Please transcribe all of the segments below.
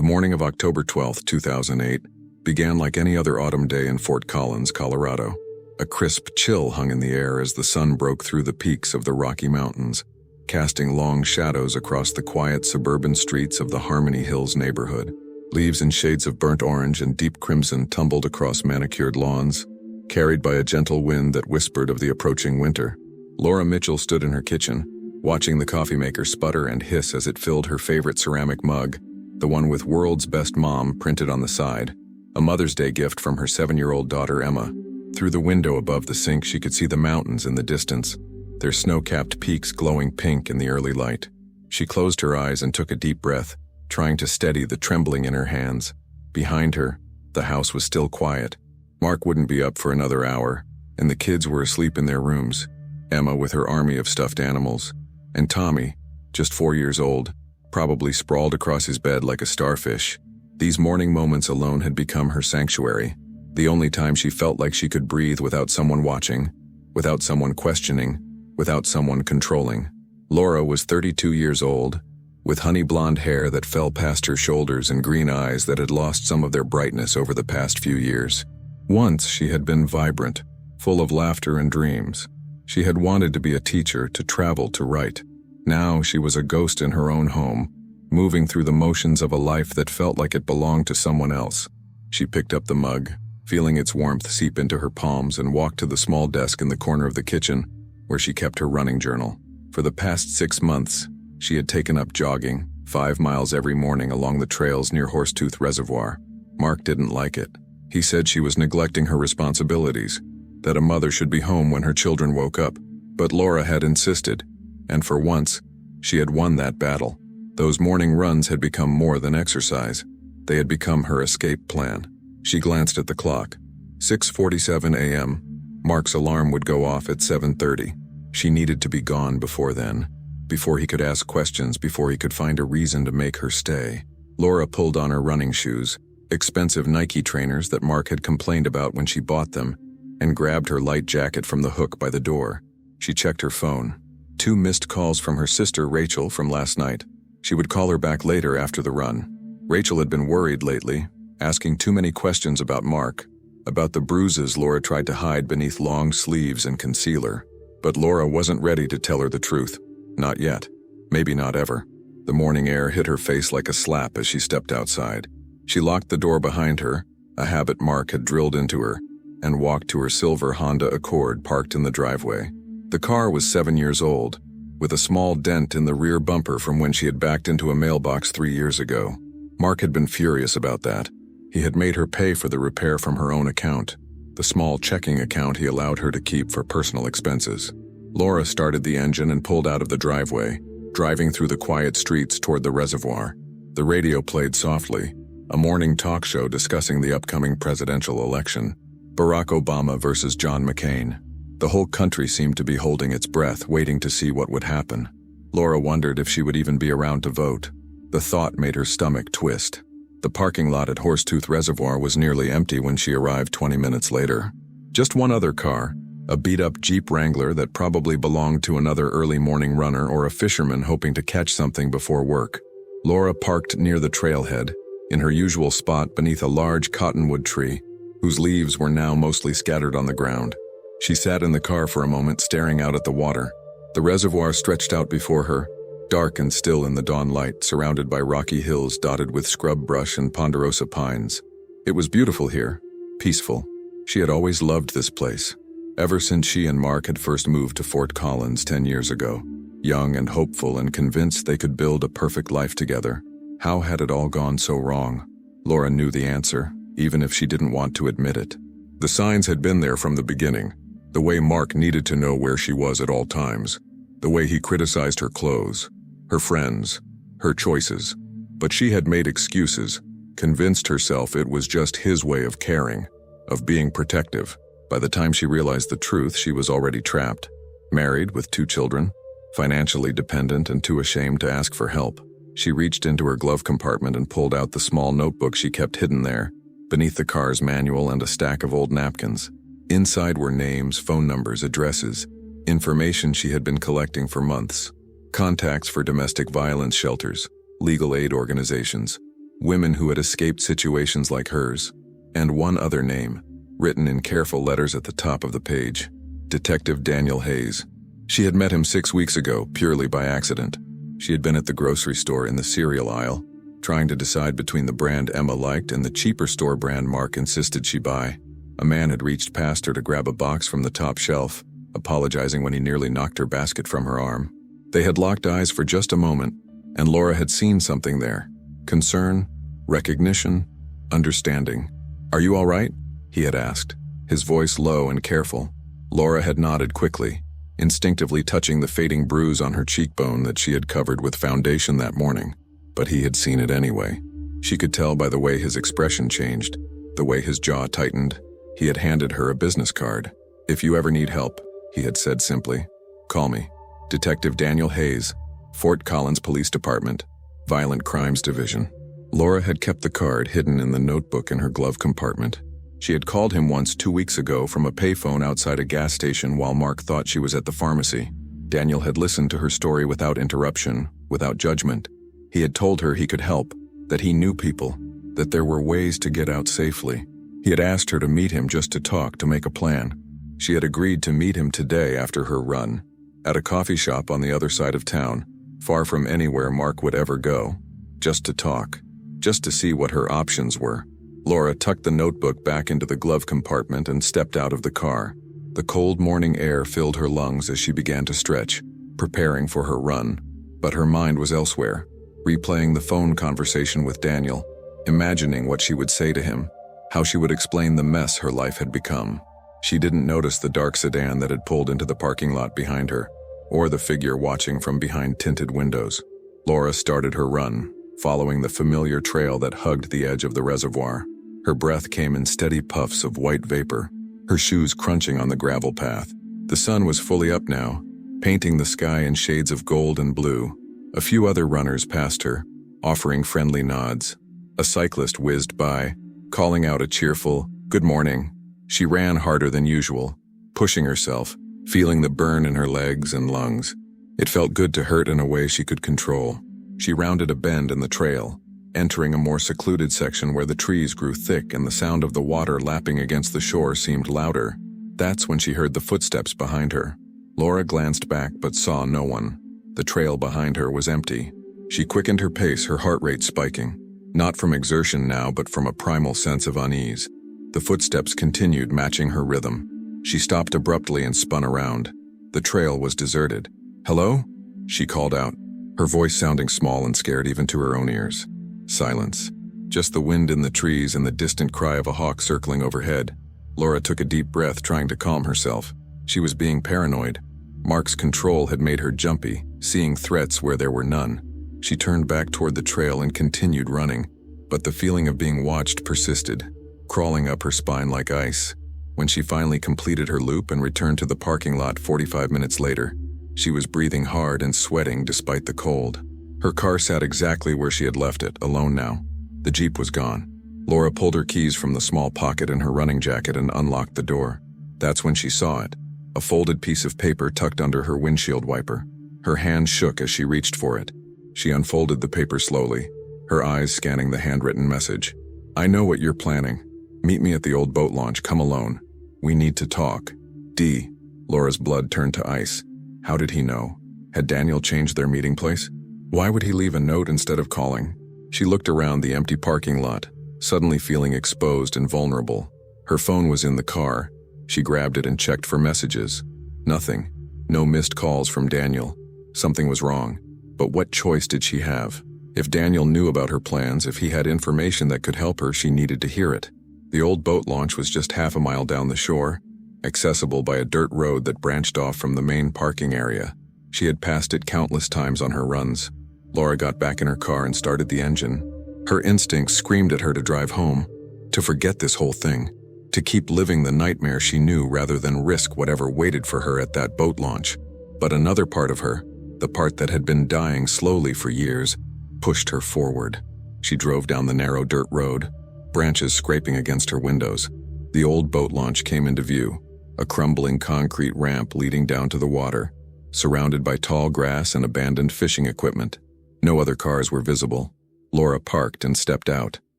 The morning of October 12, 2008, began like any other autumn day in Fort Collins, Colorado. A crisp chill hung in the air as the sun broke through the peaks of the Rocky Mountains, casting long shadows across the quiet suburban streets of the Harmony Hills neighborhood. Leaves in shades of burnt orange and deep crimson tumbled across manicured lawns, carried by a gentle wind that whispered of the approaching winter. Laura Mitchell stood in her kitchen, watching the coffee maker sputter and hiss as it filled her favorite ceramic mug, the one with "World's Best Mom" printed on the side, a Mother's Day gift from her 7-year-old daughter Emma. Through the window above the sink she could see the mountains in the distance, their snow-capped peaks glowing pink in the early light. She closed her eyes and took a deep breath, trying to steady the trembling in her hands. Behind her, the house was still quiet. Mark wouldn't be up for another hour, and the kids were asleep in their rooms. Emma with her army of stuffed animals, and Tommy, just 4 years old, probably sprawled across his bed like a starfish. These morning moments alone had become her sanctuary, the only time she felt like she could breathe without someone watching, without someone questioning, without someone controlling. Laura was 32 years old, with honey blonde hair that fell past her shoulders and green eyes that had lost some of their brightness over the past few years. Once she had been vibrant, full of laughter and dreams. She had wanted to be a teacher, to travel, to write. Now she was a ghost in her own home, moving through the motions of a life that felt like it belonged to someone else. She picked up the mug, feeling its warmth seep into her palms, and walked to the small desk in the corner of the kitchen, where she kept her running journal. For the past 6 months, she had taken up jogging, 5 miles every morning along the trails near Horsetooth Reservoir. Mark didn't like it. He said she was neglecting her responsibilities, that a mother should be home when her children woke up. But Laura had insisted, and for once, she had won that battle. Those morning runs had become more than exercise. They had become her escape plan. She glanced at the clock. 6:47 a.m. Mark's alarm would go off at 7:30. She needed to be gone before then, before he could ask questions, before he could find a reason to make her stay. Laura pulled on her running shoes, expensive Nike trainers that Mark had complained about when she bought them, and grabbed her light jacket from the hook by the door. She checked her phone. 2 missed calls from her sister Rachel from last night. She would call her back later after the run. Rachel had been worried lately, asking too many questions about Mark, about the bruises Laura tried to hide beneath long sleeves and concealer. But Laura wasn't ready to tell her the truth. Not yet. Maybe not ever. The morning air hit her face like a slap as she stepped outside. She locked the door behind her, a habit Mark had drilled into her, and walked to her silver Honda Accord parked in the driveway. The car was 7 years old, with a small dent in the rear bumper from when she had backed into a mailbox 3 years ago. Mark had been furious about that. He had made her pay for the repair from her own account, the small checking account he allowed her to keep for personal expenses. Laura started the engine and pulled out of the driveway, driving through the quiet streets toward the reservoir. The radio played softly, a morning talk show discussing the upcoming presidential election, Barack Obama versus John McCain. The whole country seemed to be holding its breath, waiting to see what would happen. Laura wondered if she would even be around to vote. The thought made her stomach twist. The parking lot at Horsetooth Reservoir was nearly empty when she arrived 20 minutes later. Just one other car, a beat-up Jeep Wrangler that probably belonged to another early morning runner or a fisherman hoping to catch something before work. Laura parked near the trailhead, in her usual spot beneath a large cottonwood tree, whose leaves were now mostly scattered on the ground. She sat in the car for a moment, staring out at the water. The reservoir stretched out before her, dark and still in the dawn light, surrounded by rocky hills dotted with scrub brush and ponderosa pines. It was beautiful here, peaceful. She had always loved this place, ever since she and Mark had first moved to Fort Collins 10 years ago. Young and hopeful and convinced they could build a perfect life together. How had it all gone so wrong? Laura knew the answer, even if she didn't want to admit it. The signs had been there from the beginning. The way Mark needed to know where she was at all times. The way he criticized her clothes, her friends, her choices. But she had made excuses, convinced herself it was just his way of caring, of being protective. By the time she realized the truth, she was already trapped. Married with 2 children, financially dependent and too ashamed to ask for help. She reached into her glove compartment and pulled out the small notebook she kept hidden there, beneath the car's manual and a stack of old napkins. Inside were names, phone numbers, addresses, information she had been collecting for months, contacts for domestic violence shelters, legal aid organizations, women who had escaped situations like hers, and one other name, written in careful letters at the top of the page: Detective Daniel Hayes. She had met him 6 weeks ago, purely by accident. She had been at the grocery store in the cereal aisle, trying to decide between the brand Emma liked and the cheaper store brand Mark insisted she buy. A man had reached past her to grab a box from the top shelf, apologizing when he nearly knocked her basket from her arm. They had locked eyes for just a moment, and Laura had seen something there: concern, recognition, understanding. "Are you all right?" he had asked, his voice low and careful. Laura had nodded quickly, instinctively touching the fading bruise on her cheekbone that she had covered with foundation that morning. But he had seen it anyway. She could tell by the way his expression changed, the way his jaw tightened. He had handed her a business card. "If you ever need help," he had said simply, "call me. Detective Daniel Hayes, Fort Collins Police Department, Violent Crimes Division." Laura had kept the card hidden in the notebook in her glove compartment. She had called him once 2 weeks ago from a payphone outside a gas station while Mark thought she was at the pharmacy. Daniel had listened to her story without interruption, without judgment. He had told her he could help, that he knew people, that there were ways to get out safely. He had asked her to meet him just to talk, to make a plan. She had agreed to meet him today after her run, at a coffee shop on the other side of town, far from anywhere Mark would ever go, just to talk, just to see what her options were. Laura tucked the notebook back into the glove compartment and stepped out of the car. The cold morning air filled her lungs as she began to stretch, preparing for her run. But her mind was elsewhere, replaying the phone conversation with Daniel, imagining what she would say to him, how she would explain the mess her life had become. She didn't notice the dark sedan that had pulled into the parking lot behind her, or the figure watching from behind tinted windows. Laura started her run, following the familiar trail that hugged the edge of the reservoir. Her breath came in steady puffs of white vapor, her shoes crunching on the gravel path. The sun was fully up now, painting the sky in shades of gold and blue. A few other runners passed her, offering friendly nods. A cyclist whizzed by, calling out a cheerful, "Good morning." She ran harder than usual, pushing herself, feeling the burn in her legs and lungs. It felt good to hurt in a way she could control. She rounded a bend in the trail, entering a more secluded section where the trees grew thick and the sound of the water lapping against the shore seemed louder. That's when she heard the footsteps behind her. Laura glanced back but saw no one. The trail behind her was empty. She quickened her pace, her heart rate spiking, not from exertion now but from a primal sense of unease. The footsteps continued, matching her rhythm. She stopped abruptly and spun around. The trail was deserted. "Hello?" she called out, her voice sounding small and scared even to her own ears. Silence. Just the wind in the trees and the distant cry of a hawk circling overhead. Laura took a deep breath, trying to calm herself. She was being paranoid. Mark's control had made her jumpy, seeing threats where there were none. She turned back toward the trail and continued running, but the feeling of being watched persisted, crawling up her spine like ice. When she finally completed her loop and returned to the parking lot 45 minutes later, she was breathing hard and sweating despite the cold. Her car sat exactly where she had left it, alone now. The Jeep was gone. Laura pulled her keys from the small pocket in her running jacket and unlocked the door. That's when she saw it, a folded piece of paper tucked under her windshield wiper. Her hand shook as she reached for it. She unfolded the paper slowly, her eyes scanning the handwritten message. "I know what you're planning. Meet me at the old boat launch. Come alone. We need to talk. D." Laura's blood turned to ice. How did he know? Had Daniel changed their meeting place? Why would he leave a note instead of calling? She looked around the empty parking lot, suddenly feeling exposed and vulnerable. Her phone was in the car. She grabbed it and checked for messages. Nothing. No missed calls from Daniel. Something was wrong. But what choice did she have? If Daniel knew about her plans, if he had information that could help her, she needed to hear it. The old boat launch was just half a mile down the shore, accessible by a dirt road that branched off from the main parking area. She had passed it countless times on her runs. Laura got back in her car and started the engine. Her instincts screamed at her to drive home, to forget this whole thing, to keep living the nightmare she knew rather than risk whatever waited for her at that boat launch. But another part of her, the part that had been dying slowly for years, pushed her forward. She drove down the narrow dirt road, branches scraping against her windows. The old boat launch came into view, a crumbling concrete ramp leading down to the water, surrounded by tall grass and abandoned fishing equipment. No other cars were visible. Laura parked and stepped out,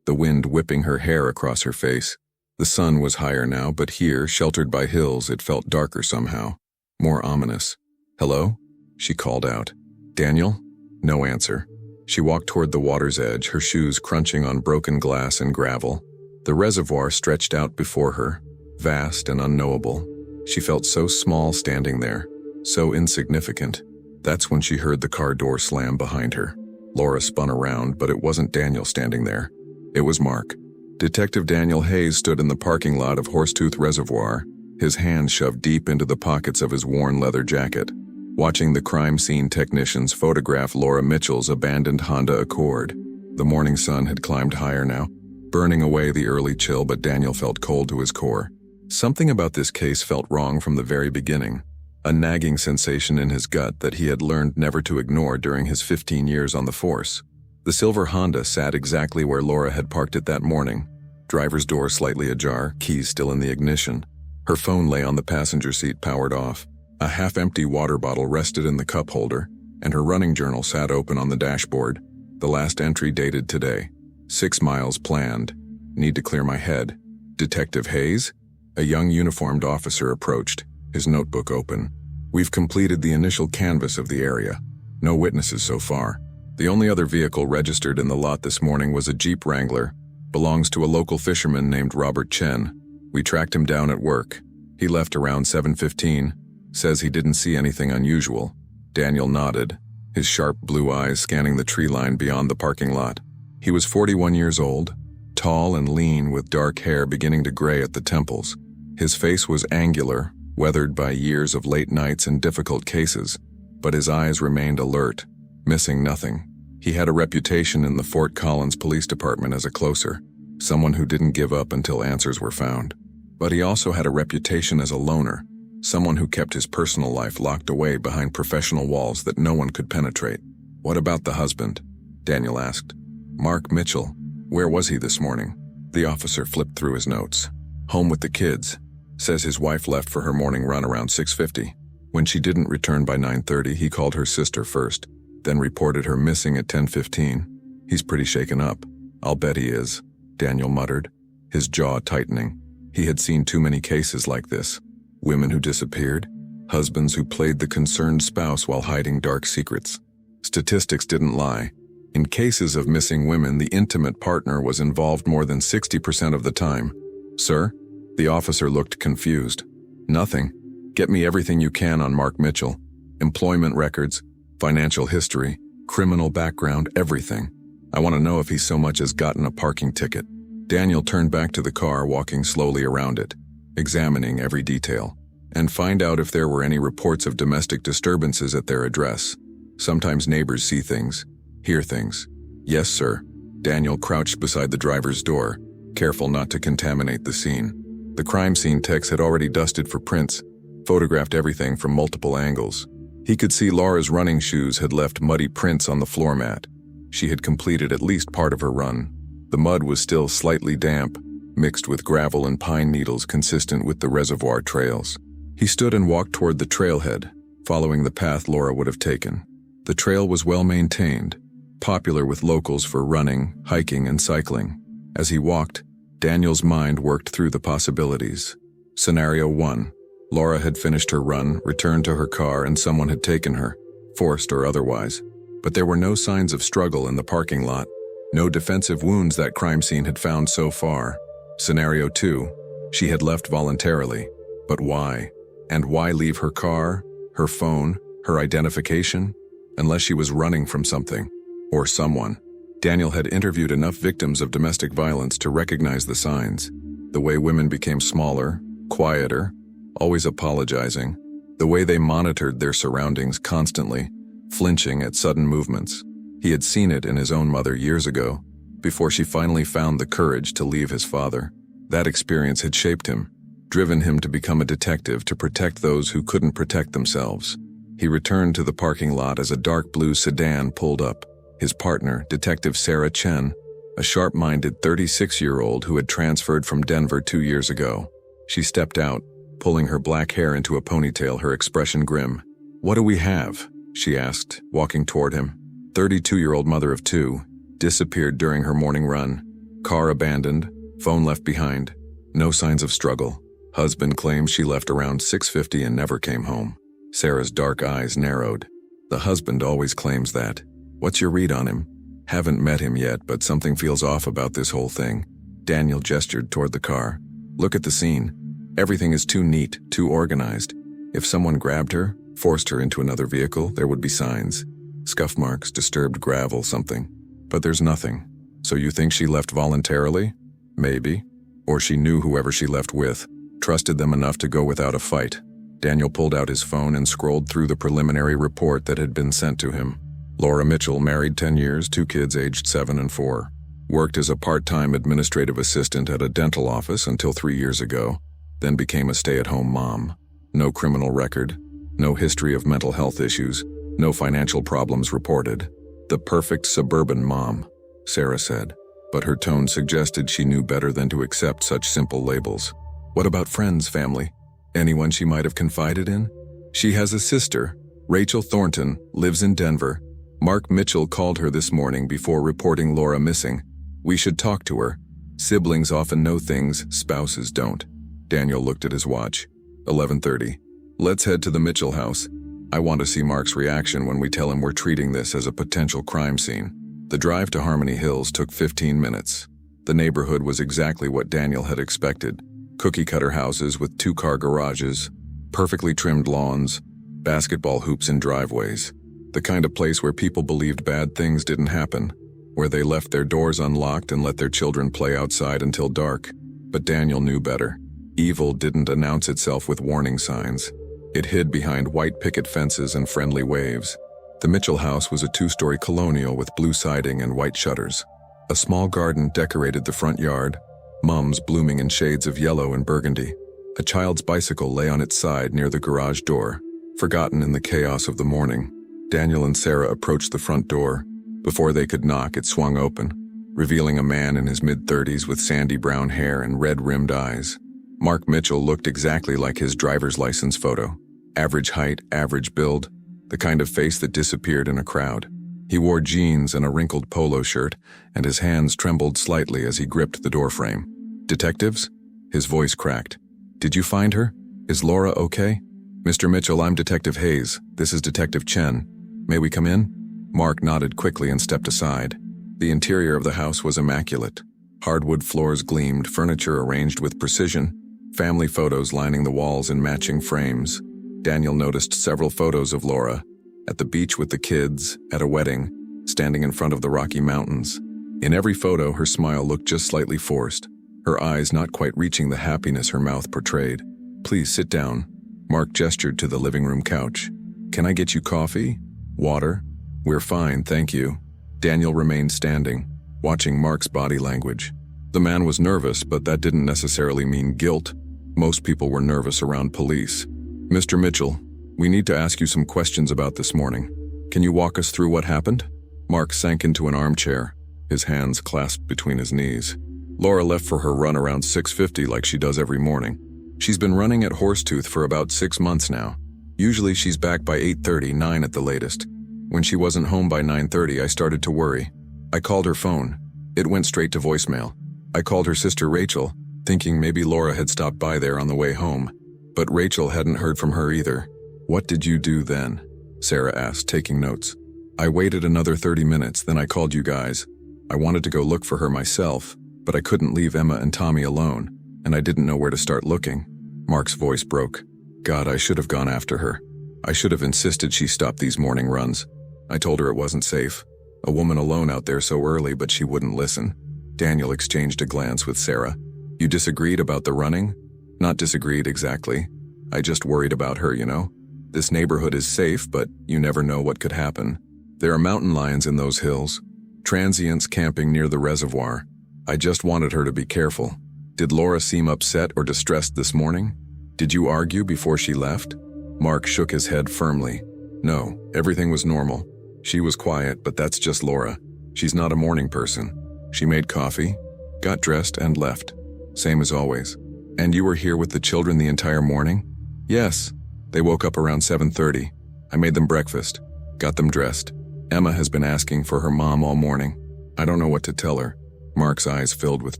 the wind whipping her hair across her face. The sun was higher now, but here, sheltered by hills, it felt darker somehow, more ominous. "Hello?" she called out. "Daniel?" No answer. She walked toward the water's edge, her shoes crunching on broken glass and gravel. The reservoir stretched out before her, vast and unknowable. She felt so small standing there, so insignificant. That's when she heard the car door slam behind her. Laura spun around, but it wasn't Daniel standing there. It was Mark. Detective Daniel Hayes stood in the parking lot of Horsetooth Reservoir, his hands shoved deep into the pockets of his worn leather jacket, watching the crime scene technicians photograph Laura Mitchell's abandoned Honda Accord. The morning sun had climbed higher now, burning away the early chill, but Daniel felt cold to his core. Something about this case felt wrong from the very beginning, a nagging sensation in his gut that he had learned never to ignore during his 15 years on the force. The silver Honda sat exactly where Laura had parked it that morning, driver's door slightly ajar, keys still in the ignition. Her phone lay on the passenger seat, powered off. A half-empty water bottle rested in the cup holder, and her running journal sat open on the dashboard. The last entry dated today. 6 miles planned. Need to clear my head. Detective Hayes? A young uniformed officer approached, his notebook open. We've completed the initial canvass of the area. No witnesses so far. The only other vehicle registered in the lot this morning was a Jeep Wrangler. Belongs to a local fisherman named Robert Chen. We tracked him down at work. He left around 7:15. Says he didn't see anything unusual. Daniel nodded, his sharp blue eyes scanning the tree line beyond the parking lot. He was 41 years old, tall and lean with dark hair beginning to gray at the temples. His face was angular, weathered by years of late nights and difficult cases, but his eyes remained alert, missing nothing. He had a reputation in the Fort Collins Police Department as a closer, someone who didn't give up until answers were found. But he also had a reputation as a loner, someone who kept his personal life locked away behind professional walls that no one could penetrate. "What about the husband?" Daniel asked. "Mark Mitchell. Where was he this morning?" The officer flipped through his notes. "Home with the kids. Says his wife left for her morning run around 6:50. When she didn't return by 9:30, he called her sister first, then reported her missing at 10:15. He's pretty shaken up." "I'll bet he is," Daniel muttered, his jaw tightening. He had seen too many cases like this. Women who disappeared, husbands who played the concerned spouse while hiding dark secrets. Statistics didn't lie. In cases of missing women, the intimate partner was involved more than 60% of the time. "Sir?" The officer looked confused. "Nothing. Get me everything you can on Mark Mitchell. Employment records, financial history, criminal background, everything. I want to know if he's so much as gotten a parking ticket." Daniel turned back to the car, walking slowly around it, examining every detail, and find out if there were any reports of domestic disturbances at their address. Sometimes neighbors see things, hear things. "Yes, sir." Daniel crouched beside the driver's door, careful not to contaminate the scene. The crime scene techs had already dusted for prints, photographed everything from multiple angles. He could see Laura's running shoes had left muddy prints on the floor mat. She had completed at least part of her run. The mud was still slightly damp, mixed with gravel and pine needles consistent with the reservoir trails. He stood and walked toward the trailhead, following the path Laura would have taken. The trail was well maintained, popular with locals for running, hiking, and cycling. As he walked, Daniel's mind worked through the possibilities. Scenario 1. Laura had finished her run, returned to her car, and someone had taken her, forced or otherwise. But there were no signs of struggle in the parking lot, no defensive wounds that crime scene had found so far. Scenario 2. She had left voluntarily. But why? And why leave her car, her phone, her identification? Unless she was running from something, or someone. Daniel had interviewed enough victims of domestic violence to recognize the signs. The way women became smaller, quieter, always apologizing. The way they monitored their surroundings constantly, flinching at sudden movements. He had seen it in his own mother years ago, before she finally found the courage to leave his father. That experience had shaped him, driven him to become a detective to protect those who couldn't protect themselves. He returned to the parking lot as a dark blue sedan pulled up. His partner, Detective Sarah Chen, a sharp-minded 36-year-old who had transferred from Denver 2 years ago. She stepped out, pulling her black hair into a ponytail, her expression grim. "What do we have?" she asked, walking toward him. 32-year-old mother of 2. Disappeared during her morning run. Car abandoned, phone left behind. No signs of struggle. Husband claims she left around 6:50 and never came home. Sarah's dark eyes narrowed. The husband always claims that. What's your read on him? Haven't met him yet, but something feels off about this whole thing. Daniel gestured toward the car. Look at the scene. Everything is too neat, too organized. If someone grabbed her, forced her into another vehicle, there would be signs. Scuff marks, disturbed gravel, something. But there's nothing. So you think she left voluntarily? Maybe. Or she knew whoever she left with, trusted them enough to go without a fight. Daniel pulled out his phone and scrolled through the preliminary report that had been sent to him. Laura Mitchell, married 10 years, 2 kids aged 7 and 4. Worked as a part-time administrative assistant at a dental office until 3 years ago, then became a stay-at-home mom. No criminal record, no history of mental health issues, no financial problems reported. The perfect suburban mom, Sarah said, but her tone suggested she knew better than to accept such simple labels. What about friends, family? Anyone she might have confided in? She has a sister, Rachel Thornton, lives in Denver. Mark Mitchell called her this morning before reporting Laura missing. We should talk to her. Siblings often know things spouses don't. Daniel looked at his watch. 11:30. Let's head to the Mitchell house. I want to see Mark's reaction when we tell him we're treating this as a potential crime scene. The drive to Harmony Hills took 15 minutes. The neighborhood was exactly what Daniel had expected. Cookie-cutter houses with 2-car garages, perfectly trimmed lawns, basketball hoops in driveways. The kind of place where people believed bad things didn't happen, where they left their doors unlocked and let their children play outside until dark. But Daniel knew better. Evil didn't announce itself with warning signs. It hid behind white picket fences and friendly waves. The Mitchell house was a 2-story colonial with blue siding and white shutters. A small garden decorated the front yard, mums blooming in shades of yellow and burgundy. A child's bicycle lay on its side near the garage door, forgotten in the chaos of the morning. Daniel and Sarah approached the front door. Before they could knock, it swung open, revealing a man in his mid-30s with sandy brown hair and red-rimmed eyes. Mark Mitchell looked exactly like his driver's license photo. Average height, average build, the kind of face that disappeared in a crowd. He wore jeans and a wrinkled polo shirt, and his hands trembled slightly as he gripped the doorframe. Detectives? His voice cracked. Did you find her? Is Laura okay? Mr. Mitchell, I'm Detective Hayes. This is Detective Chen. May we come in? Mark nodded quickly and stepped aside. The interior of the house was immaculate. Hardwood floors gleamed, furniture arranged with precision, family photos lining the walls in matching frames. Daniel noticed several photos of Laura, at the beach with the kids, at a wedding, standing in front of the Rocky Mountains. In every photo, her smile looked just slightly forced, her eyes not quite reaching the happiness her mouth portrayed. Please sit down. Mark gestured to the living room couch. Can I get you coffee? Water? We're fine, thank you. Daniel remained standing, watching Mark's body language. The man was nervous, but that didn't necessarily mean guilt. Most people were nervous around police. Mr. Mitchell, we need to ask you some questions about this morning. Can you walk us through what happened? Mark sank into an armchair, his hands clasped between his knees. Laura left for her run around 6:50 like she does every morning. She's been running at Horsetooth for about 6 months now. Usually she's back by 8:30, 9 at the latest. When she wasn't home by 9:30, I started to worry. I called her phone. It went straight to voicemail. I called her sister Rachel, thinking maybe Laura had stopped by there on the way home. But Rachel hadn't heard from her either. What did you do then? Sarah asked, taking notes. I waited another 30 minutes, then I called you guys. I wanted to go look for her myself, but I couldn't leave Emma and Tommy alone, and I didn't know where to start looking. Mark's voice broke. God, I should have gone after her. I should have insisted she stop these morning runs. I told her it wasn't safe. A woman alone out there so early, but she wouldn't listen. Daniel exchanged a glance with Sarah. You disagreed about the running? Not disagreed exactly. I just worried about her, you know? This neighborhood is safe, but you never know what could happen. There are mountain lions in those hills. Transients camping near the reservoir. I just wanted her to be careful. Did Laura seem upset or distressed this morning? Did you argue before she left? Mark shook his head firmly. No, everything was normal. She was quiet, but that's just Laura. She's not a morning person. She made coffee, got dressed, and left. Same as always. And you were here with the children the entire morning? Yes. They woke up around 7:30. I made them breakfast, got them dressed. Emma has been asking for her mom all morning. I don't know what to tell her. Mark's eyes filled with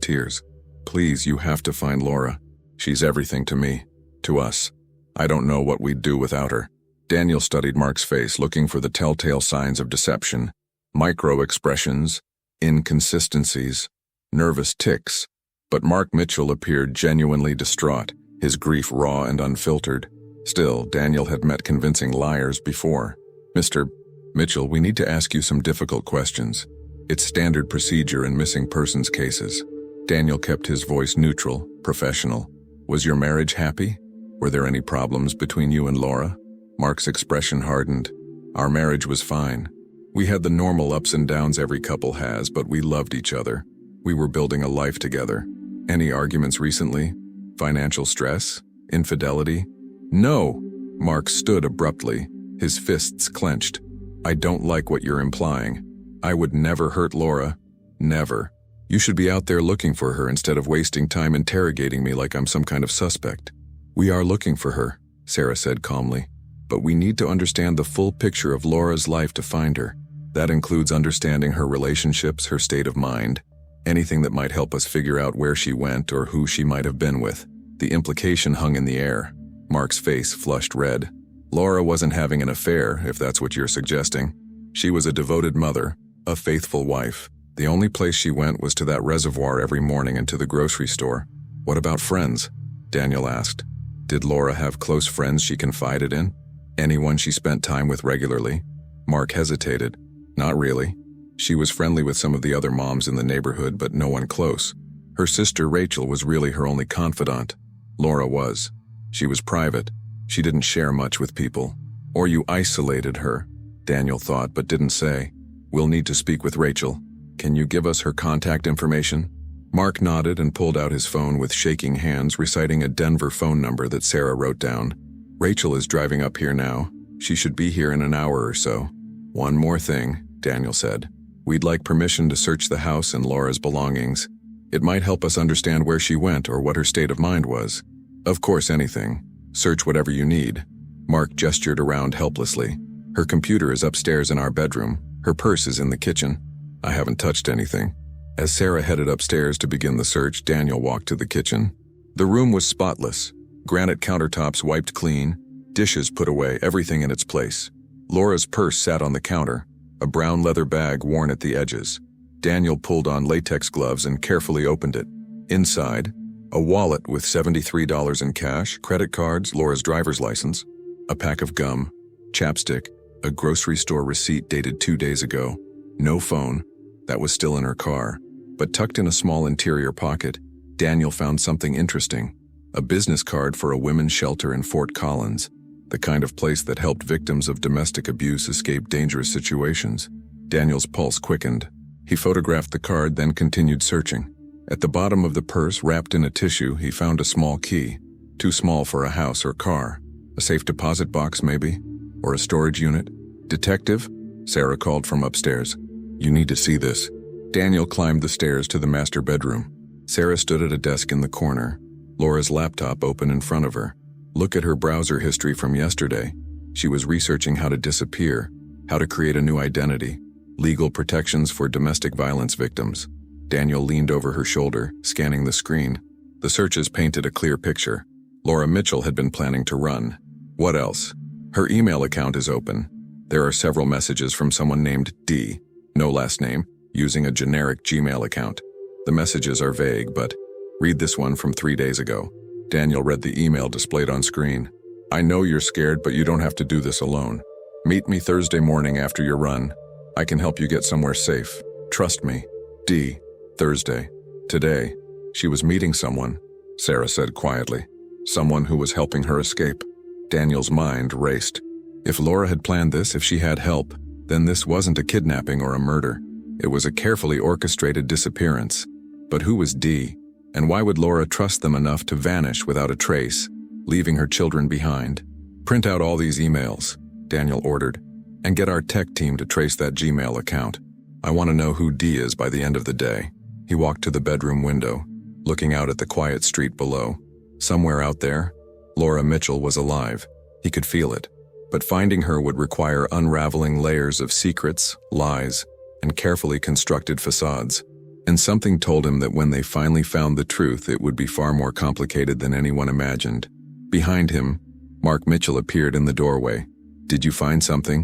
tears. Please, you have to find Laura. She's everything to me, to us. I don't know what we'd do without her. Daniel studied Mark's face, looking for the telltale signs of deception, micro-expressions, inconsistencies, nervous tics. But Mark Mitchell appeared genuinely distraught, his grief raw and unfiltered. Still, Daniel had met convincing liars before. Mr. Mitchell, we need to ask you some difficult questions. It's standard procedure in missing persons cases. Daniel kept his voice neutral, professional. Was your marriage happy? Were there any problems between you and Laura? Mark's expression hardened. Our marriage was fine. We had the normal ups and downs every couple has, but we loved each other. We were building a life together. Any arguments recently? Financial stress? Infidelity? No! Mark stood abruptly, his fists clenched. I don't like what you're implying. I would never hurt Laura. Never. You should be out there looking for her instead of wasting time interrogating me like I'm some kind of suspect. We are looking for her, Sarah said calmly. But we need to understand the full picture of Laura's life to find her. That includes understanding her relationships, her state of mind, anything that might help us figure out where she went or who she might have been with. The implication hung in the air. Mark's face flushed red. Laura wasn't having an affair, if that's what you're suggesting. She was a devoted mother, a faithful wife. The only place she went was to that reservoir every morning and to the grocery store. What about friends? Daniel asked. Did Laura have close friends she confided in? Anyone she spent time with regularly? Mark hesitated. Not really. She was friendly with some of the other moms in the neighborhood, but no one close. Her sister Rachel was really her only confidant. Laura was. She was private. She didn't share much with people. Or you isolated her, Daniel thought, but didn't say. We'll need to speak with Rachel. Can you give us her contact information? Mark nodded and pulled out his phone with shaking hands, reciting a Denver phone number that Sarah wrote down. Rachel is driving up here now. She should be here in an hour or so. One more thing, Daniel said. We'd like permission to search the house and Laura's belongings. It might help us understand where she went or what her state of mind was. Of course, anything. Search whatever you need. Mark gestured around helplessly. Her computer is upstairs in our bedroom. Her purse is in the kitchen. I haven't touched anything. As Sarah headed upstairs to begin the search, Daniel walked to the kitchen. The room was spotless. Granite countertops wiped clean, dishes put away, everything in its place. Laura's purse sat on the counter, a brown leather bag worn at the edges. Daniel pulled on latex gloves and carefully opened it. Inside, a wallet with $73 in cash, credit cards, Laura's driver's license, a pack of gum, chapstick, a grocery store receipt dated 2 days ago. No phone. That was still in her car. But tucked in a small interior pocket, Daniel found something interesting. A business card for a women's shelter in Fort Collins, the kind of place that helped victims of domestic abuse escape dangerous situations. Daniel's pulse quickened. He photographed the card, then continued searching. At the bottom of the purse, wrapped in a tissue, he found a small key. Too small for a house or car. A safe deposit box, maybe? Or a storage unit? Detective? Sarah called from upstairs. You need to see this. Daniel climbed the stairs to the master bedroom. Sarah stood at a desk in the corner, Laura's laptop open in front of her. Look at her browser history from yesterday. She was researching how to disappear, how to create a new identity, legal protections for domestic violence victims. Daniel leaned over her shoulder, scanning the screen. The searches painted a clear picture. Laura Mitchell had been planning to run. What else? Her email account is open. There are several messages from someone named D, no last name, using a generic Gmail account. The messages are vague, but read this one from 3 days ago. Daniel read the email displayed on screen. I know you're scared, but you don't have to do this alone. Meet me Thursday morning after your run. I can help you get somewhere safe. Trust me. D. Thursday. Today, she was meeting someone, Sarah said quietly. Someone who was helping her escape. Daniel's mind raced. If Laura had planned this, if she had help, then this wasn't a kidnapping or a murder. It was a carefully orchestrated disappearance. But who was D? And why would Laura trust them enough to vanish without a trace, leaving her children behind? Print out all these emails, Daniel ordered, and get our tech team to trace that Gmail account. I want to know who D is by the end of the day. He walked to the bedroom window, looking out at the quiet street below. Somewhere out there, Laura Mitchell was alive. He could feel it. But finding her would require unraveling layers of secrets, lies, and carefully constructed facades. And something told him that when they finally found the truth, it would be far more complicated than anyone imagined. Behind him, Mark Mitchell appeared in the doorway. "Did you find something?"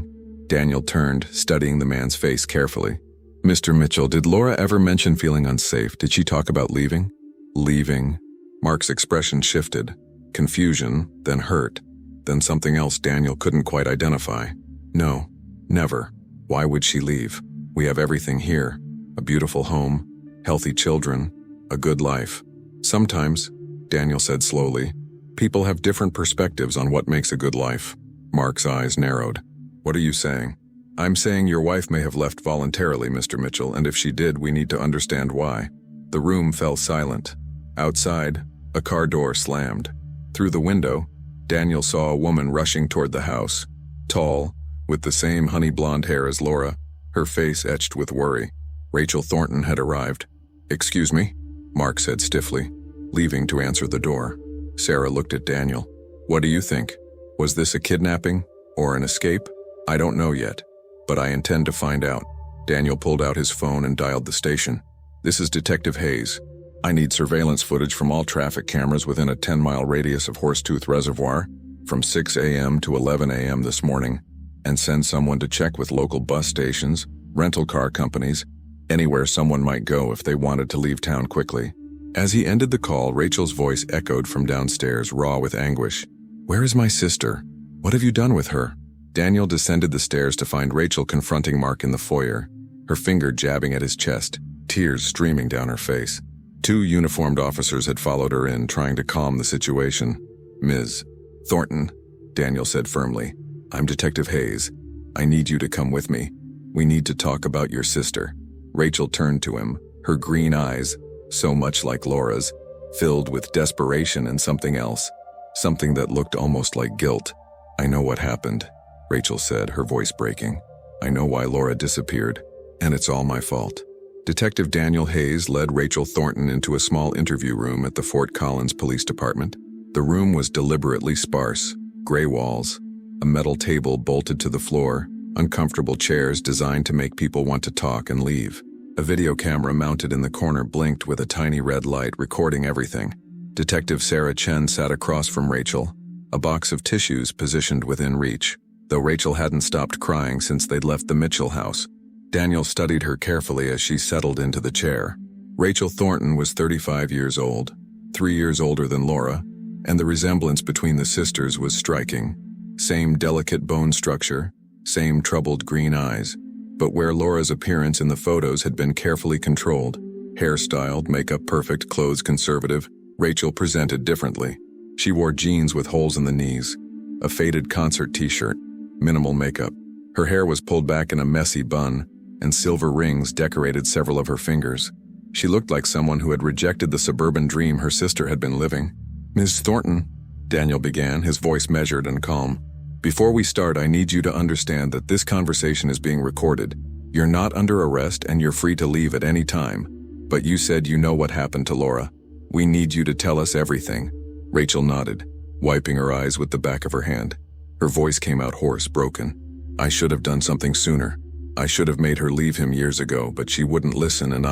Daniel turned, studying the man's face carefully. "Mr. Mitchell, did Laura ever mention feeling unsafe? Did she talk about leaving?" "Leaving?" Mark's expression shifted. Confusion, then hurt, then something else Daniel couldn't quite identify. "No, never. Why would she leave? We have everything here. A beautiful home, healthy children, a good life." "Sometimes," Daniel said slowly, "people have different perspectives on what makes a good life." Mark's eyes narrowed. "What are you saying?" "I'm saying your wife may have left voluntarily, Mr. Mitchell, and if she did, we need to understand why." The room fell silent. Outside, a car door slammed. Through the window, Daniel saw a woman rushing toward the house. Tall, with the same honey blonde hair as Laura, her face etched with worry. Rachel Thornton had arrived. "Excuse me?" Mark said stiffly, leaving to answer the door. Sarah looked at Daniel. "What do you think? Was this a kidnapping or an escape? I don't know yet, but I intend to find out." Daniel pulled out his phone and dialed the station. "This is Detective Hayes. I need surveillance footage from all traffic cameras within a 10-mile radius of Horsetooth Reservoir from 6 a.m. to 11 a.m. this morning, and send someone to check with local bus stations, rental car companies, anywhere someone might go if they wanted to leave town quickly." As he ended the call, Rachel's voice echoed from downstairs, raw with anguish. "Where is my sister? What have you done with her?" Daniel descended the stairs to find Rachel confronting Mark in the foyer, her finger jabbing at his chest, tears streaming down her face. 2 uniformed officers had followed her in, trying to calm the situation. "Ms. Thornton," Daniel said firmly, "I'm Detective Hayes. I need you to come with me. We need to talk about your sister." Rachel turned to him, her green eyes, so much like Laura's, filled with desperation and something else, something that looked almost like guilt. "I know what happened," Rachel said, her voice breaking. "I know why Laura disappeared, and it's all my fault." Detective Daniel Hayes led Rachel Thornton into a small interview room at the Fort Collins Police Department. The room was deliberately sparse, gray walls, a metal table bolted to the floor, uncomfortable chairs designed to make people want to talk and leave. A video camera mounted in the corner blinked with a tiny red light, recording everything. Detective Sarah Chen sat across from Rachel, a box of tissues positioned within reach, though Rachel hadn't stopped crying since they'd left the Mitchell house. Daniel studied her carefully as she settled into the chair. Rachel Thornton was 35 years old, 3 years older than Laura, and the resemblance between the sisters was striking. Same delicate bone structure, same troubled green eyes. But where Laura's appearance in the photos had been carefully controlled, hairstyled, makeup perfect, clothes conservative, Rachel presented differently. She wore jeans with holes in the knees, a faded concert t-shirt, minimal makeup. Her hair was pulled back in a messy bun, and silver rings decorated several of her fingers. She looked like someone who had rejected the suburban dream her sister had been living. "Ms. Thornton," Daniel began, his voice measured and calm. "Before we start, I need you to understand that this conversation is being recorded. You're not under arrest and you're free to leave at any time. But you said you know what happened to Laura. We need you to tell us everything." Rachel nodded, wiping her eyes with the back of her hand. Her voice came out hoarse, broken. "I should have done something sooner. I should have made her leave him years ago, but she wouldn't listen and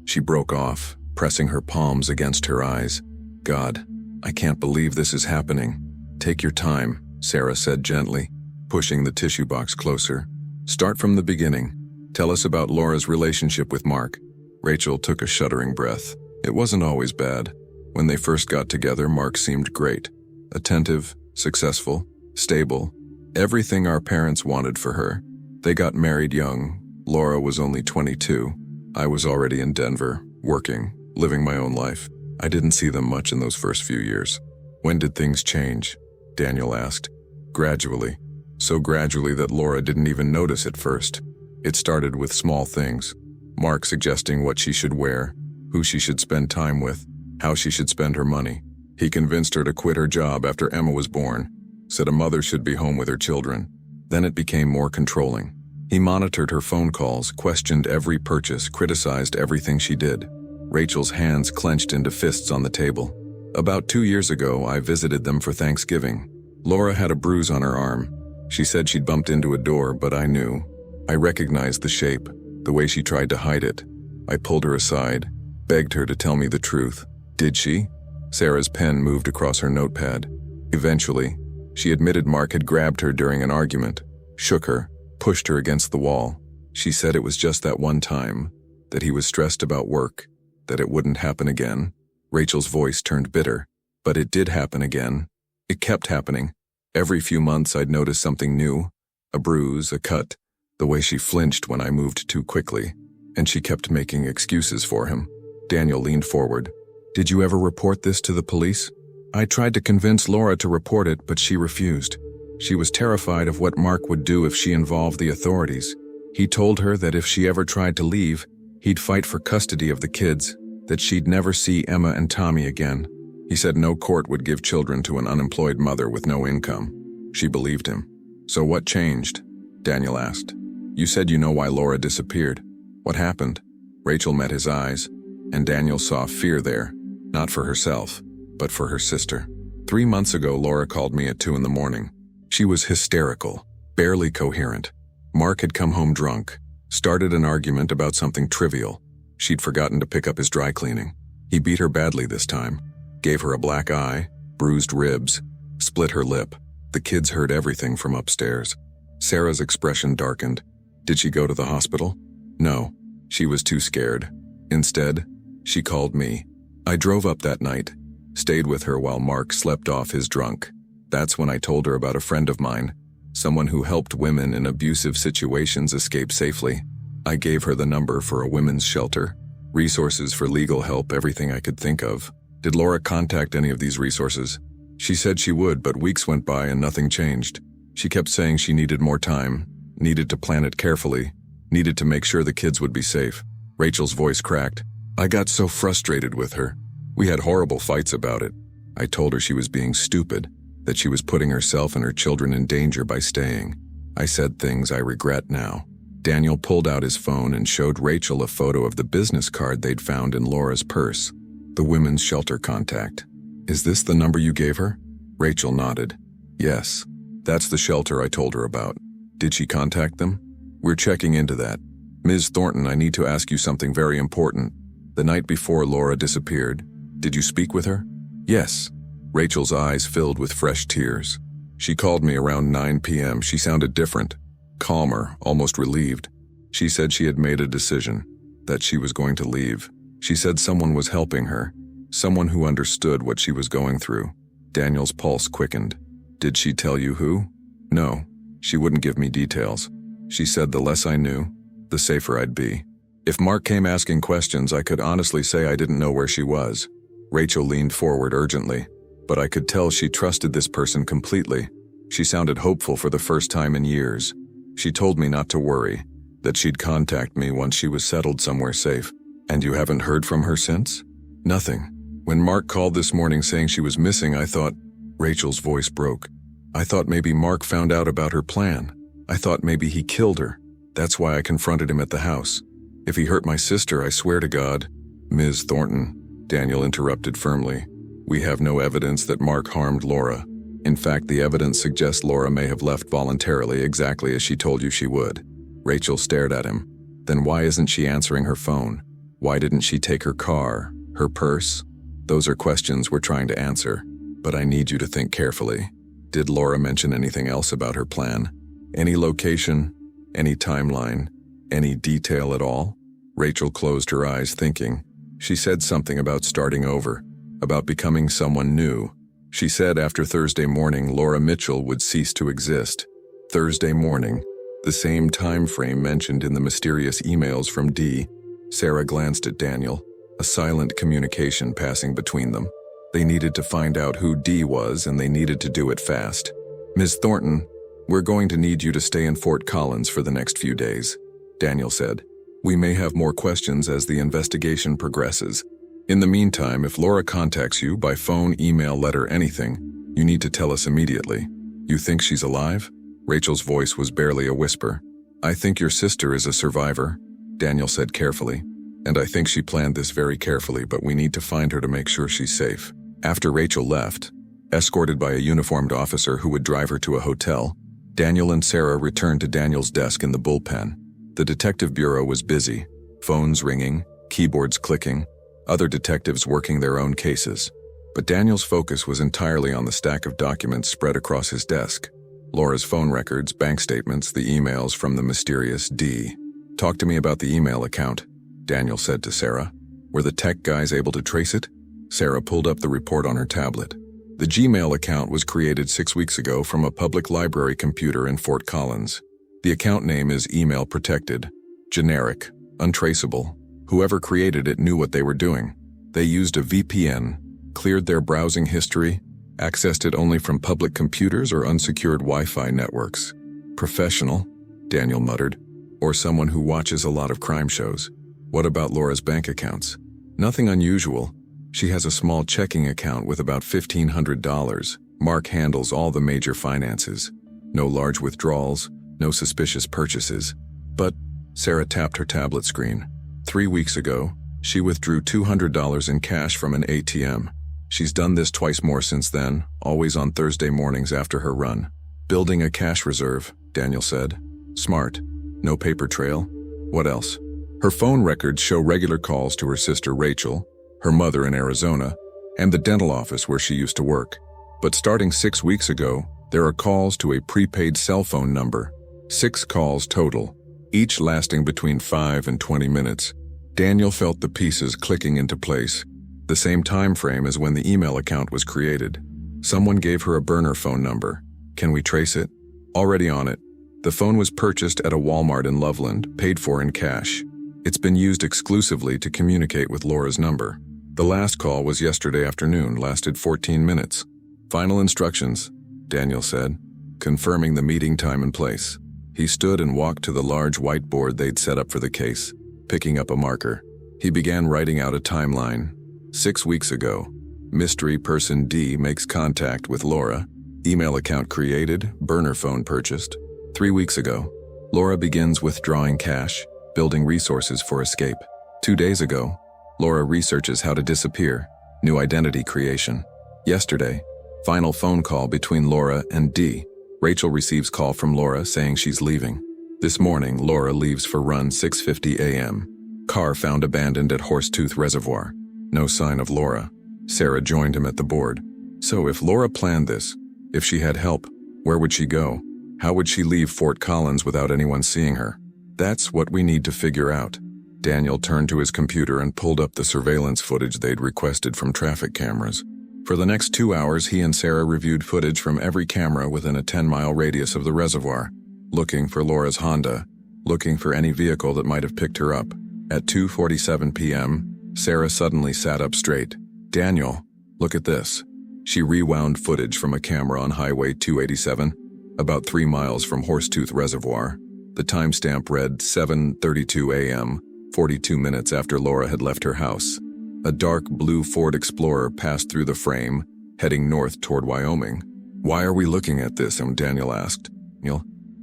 She broke off, pressing her palms against her eyes. "God, I can't believe this is happening." "Take your time," Sarah said gently, pushing the tissue box closer. "Start from the beginning. Tell us about Laura's relationship with Mark." Rachel took a shuddering breath. It wasn't always bad. When they first got together, Mark seemed great. Attentive, successful, stable. Everything our parents wanted for her. They got married young. Laura was only 22. I was already in Denver, working, living my own life. I didn't see them much in those first few years. "When did things change?" Daniel asked. "Gradually. So gradually that Laura didn't even notice at first. It started with small things. Mark suggesting what she should wear, who she should spend time with, how she should spend her money. He convinced her to quit her job after Emma was born, said a mother should be home with her children. Then it became more controlling. He monitored her phone calls, questioned every purchase, criticized everything she did. Rachel's hands clenched into fists on the table. About 2 years ago, I visited them for Thanksgiving. Laura had a bruise on her arm. She said she'd bumped into a door, but I knew. I recognized the shape. the way she tried to hide it. I pulled her aside, begged her to tell me the truth. Did she? Sarah's pen moved across her notepad. Eventually, she admitted Mark had grabbed her during an argument, shook her, pushed her against the wall. She said it was just that one time, that he was stressed about work, that it wouldn't happen again. Rachel's voice turned bitter. But it did happen again. It kept happening. Every few months I'd notice something new, a bruise, a cut, the way she flinched when I moved too quickly, and she kept making excuses for him. Daniel leaned forward. Did you ever report this to the police? I tried to convince Laura to report it, but she refused. She was terrified of what Mark would do if she involved the authorities. He told her that if she ever tried to leave, he'd fight for custody of the kids, that she'd never see Emma and Tommy again. He said no court would give children to an unemployed mother with no income. She believed him. So what changed? Daniel asked. You said you know why Laura disappeared. What happened? Rachel met his eyes, and Daniel saw fear there, not for herself, but for her sister. 3 months ago, Laura called me at 2 a.m. She was hysterical, barely coherent. Mark had come home drunk, started an argument about something trivial. She'd forgotten to pick up his dry cleaning. He beat her badly this time, gave her a black eye, bruised ribs, split her lip. The kids heard everything from upstairs. Sarah's expression darkened. Did she go to the hospital? No, she was too scared. Instead, she called me. I drove up that night, stayed with her while Mark slept off his drunk. That's when I told her about a friend of mine, someone who helped women in abusive situations escape safely. I gave her the number for a women's shelter, resources for legal help, everything I could think of. Did Laura contact any of these resources? She said she would, but weeks went by and nothing changed. She kept saying she needed more time, needed to plan it carefully, needed to make sure the kids would be safe. Rachel's voice cracked. I got so frustrated with her. We had horrible fights about it. I told her she was being stupid, that she was putting herself and her children in danger by staying. I said things I regret now. Daniel pulled out his phone and showed Rachel a photo of the business card they'd found in Laura's purse. The women's shelter contact. Is this the number you gave her? Rachel nodded. Yes, that's the shelter I told her about. Did she contact them? We're checking into that. Ms. Thornton, I need to ask you something very important. The night before Laura disappeared, did you speak with her? Yes. Rachel's eyes filled with fresh tears. She called me around 9 p.m. She sounded different, calmer, almost relieved. She said she had made a decision, that she was going to leave. She said someone was helping her, someone who understood what she was going through. Daniel's pulse quickened. Did she tell you who? No, she wouldn't give me details. She said the less I knew, the safer I'd be. If Mark came asking questions, I could honestly say I didn't know where she was. Rachel leaned forward urgently, but I could tell she trusted this person completely. She sounded hopeful for the first time in years. She told me not to worry, that she'd contact me once she was settled somewhere safe. And you haven't heard from her since? Nothing. When Mark called this morning saying she was missing, I thought... Rachel's voice broke. I thought maybe Mark found out about her plan. I thought maybe he killed her. That's why I confronted him at the house. If he hurt my sister, I swear to God... Ms. Thornton, Daniel interrupted firmly. We have no evidence that Mark harmed Laura. In fact, the evidence suggests Laura may have left voluntarily, exactly as she told you she would. Rachel stared at him. Then why isn't she answering her phone? Why didn't she take her car, her purse? Those are questions we're trying to answer, but I need you to think carefully. Did Laura mention anything else about her plan? Any location? Any timeline? Any detail at all? Rachel closed her eyes thinking. She said something about starting over, about becoming someone new. She said after Thursday morning, Laura Mitchell would cease to exist. Thursday morning, the same time frame mentioned in the mysterious emails from Dee. Sarah glanced at Daniel, a silent communication passing between them. They needed to find out who Dee was, and they needed to do it fast. Ms. Thornton, we're going to need you to stay in Fort Collins for the next few days, Daniel said. We may have more questions as the investigation progresses. In the meantime, if Laura contacts you by phone, email, letter, anything, you need to tell us immediately. You think she's alive? Rachel's voice was barely a whisper. I think your sister is a survivor, Daniel said carefully. And I think she planned this very carefully, but we need to find her to make sure she's safe. After Rachel left, escorted by a uniformed officer who would drive her to a hotel, Daniel and Sarah returned to Daniel's desk in the bullpen. The detective bureau was busy, phones ringing, keyboards clicking, other detectives working their own cases. But Daniel's focus was entirely on the stack of documents spread across his desk. Laura's phone records, bank statements, the emails from the mysterious D. "Talk to me about the email account," Daniel said to Sarah. "Were the tech guys able to trace it?" Sarah pulled up the report on her tablet. The Gmail account was created 6 weeks ago from a public library computer in Fort Collins. The account name is email protected, generic, untraceable. Whoever created it knew what they were doing. They used a VPN, cleared their browsing history, accessed it only from public computers or unsecured Wi-Fi networks. "Professional," Daniel muttered, "or someone who watches a lot of crime shows." "What about Laura's bank accounts?" "Nothing unusual. She has a small checking account with about $1,500. Mark handles all the major finances. No large withdrawals, no suspicious purchases. But," Sarah tapped her tablet screen, "3 weeks ago, she withdrew $200 in cash from an ATM. She's done this twice more since then, always on Thursday mornings after her run." "Building a cash reserve," Daniel said. "Smart. No paper trail. What else?" Her phone records show regular calls to her sister Rachel, her mother in Arizona, and the dental office where she used to work. But starting 6 weeks ago, there are calls to a prepaid cell phone number. 6 calls total, each lasting between 5 and 20 minutes. Daniel felt the pieces clicking into place, the same time frame as when the email account was created. Someone gave her a burner phone number. "Can we trace it?" "Already on it. The phone was purchased at a Walmart in Loveland, paid for in cash. It's been used exclusively to communicate with Laura's number. The last call was yesterday afternoon, lasted 14 minutes. "Final instructions," Daniel said, confirming the meeting time and place. He stood and walked to the large whiteboard they'd set up for the case, picking up a marker. He began writing out a timeline. 6 weeks ago, mystery person D makes contact with Laura. Email account created, burner phone purchased. 3 weeks ago, Laura begins withdrawing cash, building resources for escape. 2 days ago, Laura researches how to disappear, new identity creation. Yesterday, final phone call between Laura and D. Rachel receives call from Laura saying she's leaving. This morning, Laura leaves for run 6:50 a.m. Car found abandoned at Horsetooth Reservoir. No sign of Laura. Sarah joined him at the board. So if Laura planned this, if she had help, where would she go? How would she leave Fort Collins without anyone seeing her? That's what we need to figure out. Daniel turned to his computer and pulled up the surveillance footage they'd requested from traffic cameras. For the next 2 hours, he and Sarah reviewed footage from every camera within a 10-mile radius of the reservoir, looking for Laura's Honda, looking for any vehicle that might have picked her up. At 2:47 p.m., Sarah suddenly sat up straight. "Daniel, look at this." She rewound footage from a camera on Highway 287, about 3 miles from Horsetooth Reservoir. The timestamp read 7:32 a.m., 42 minutes after Laura had left her house. A dark blue Ford Explorer passed through the frame, heading north toward Wyoming. "Why are we looking at this?" Daniel asked.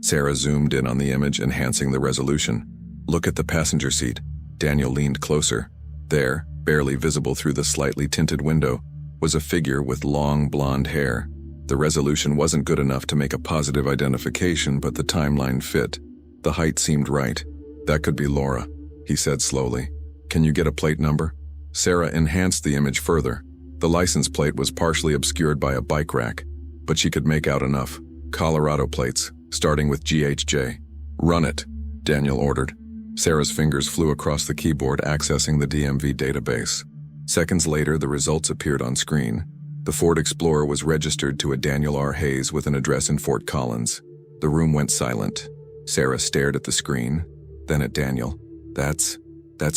Sarah zoomed in on the image, enhancing the resolution. "Look at the passenger seat." Daniel leaned closer. There, barely visible through the slightly tinted window, was a figure with long blonde hair. The resolution wasn't good enough to make a positive identification, but the timeline fit. The height seemed right. "That could be Laura," he said slowly. "Can you get a plate number?" Sarah enhanced the image further. The license plate was partially obscured by a bike rack, but she could make out enough. Colorado plates, starting with GHJ. "Run it," Daniel ordered. Sarah's fingers flew across the keyboard, accessing the DMV database. Seconds later, the results appeared on screen. The Ford Explorer was registered to a Daniel R. Hayes with an address in Fort Collins. The room went silent. Sarah stared at the screen, then at Daniel. That's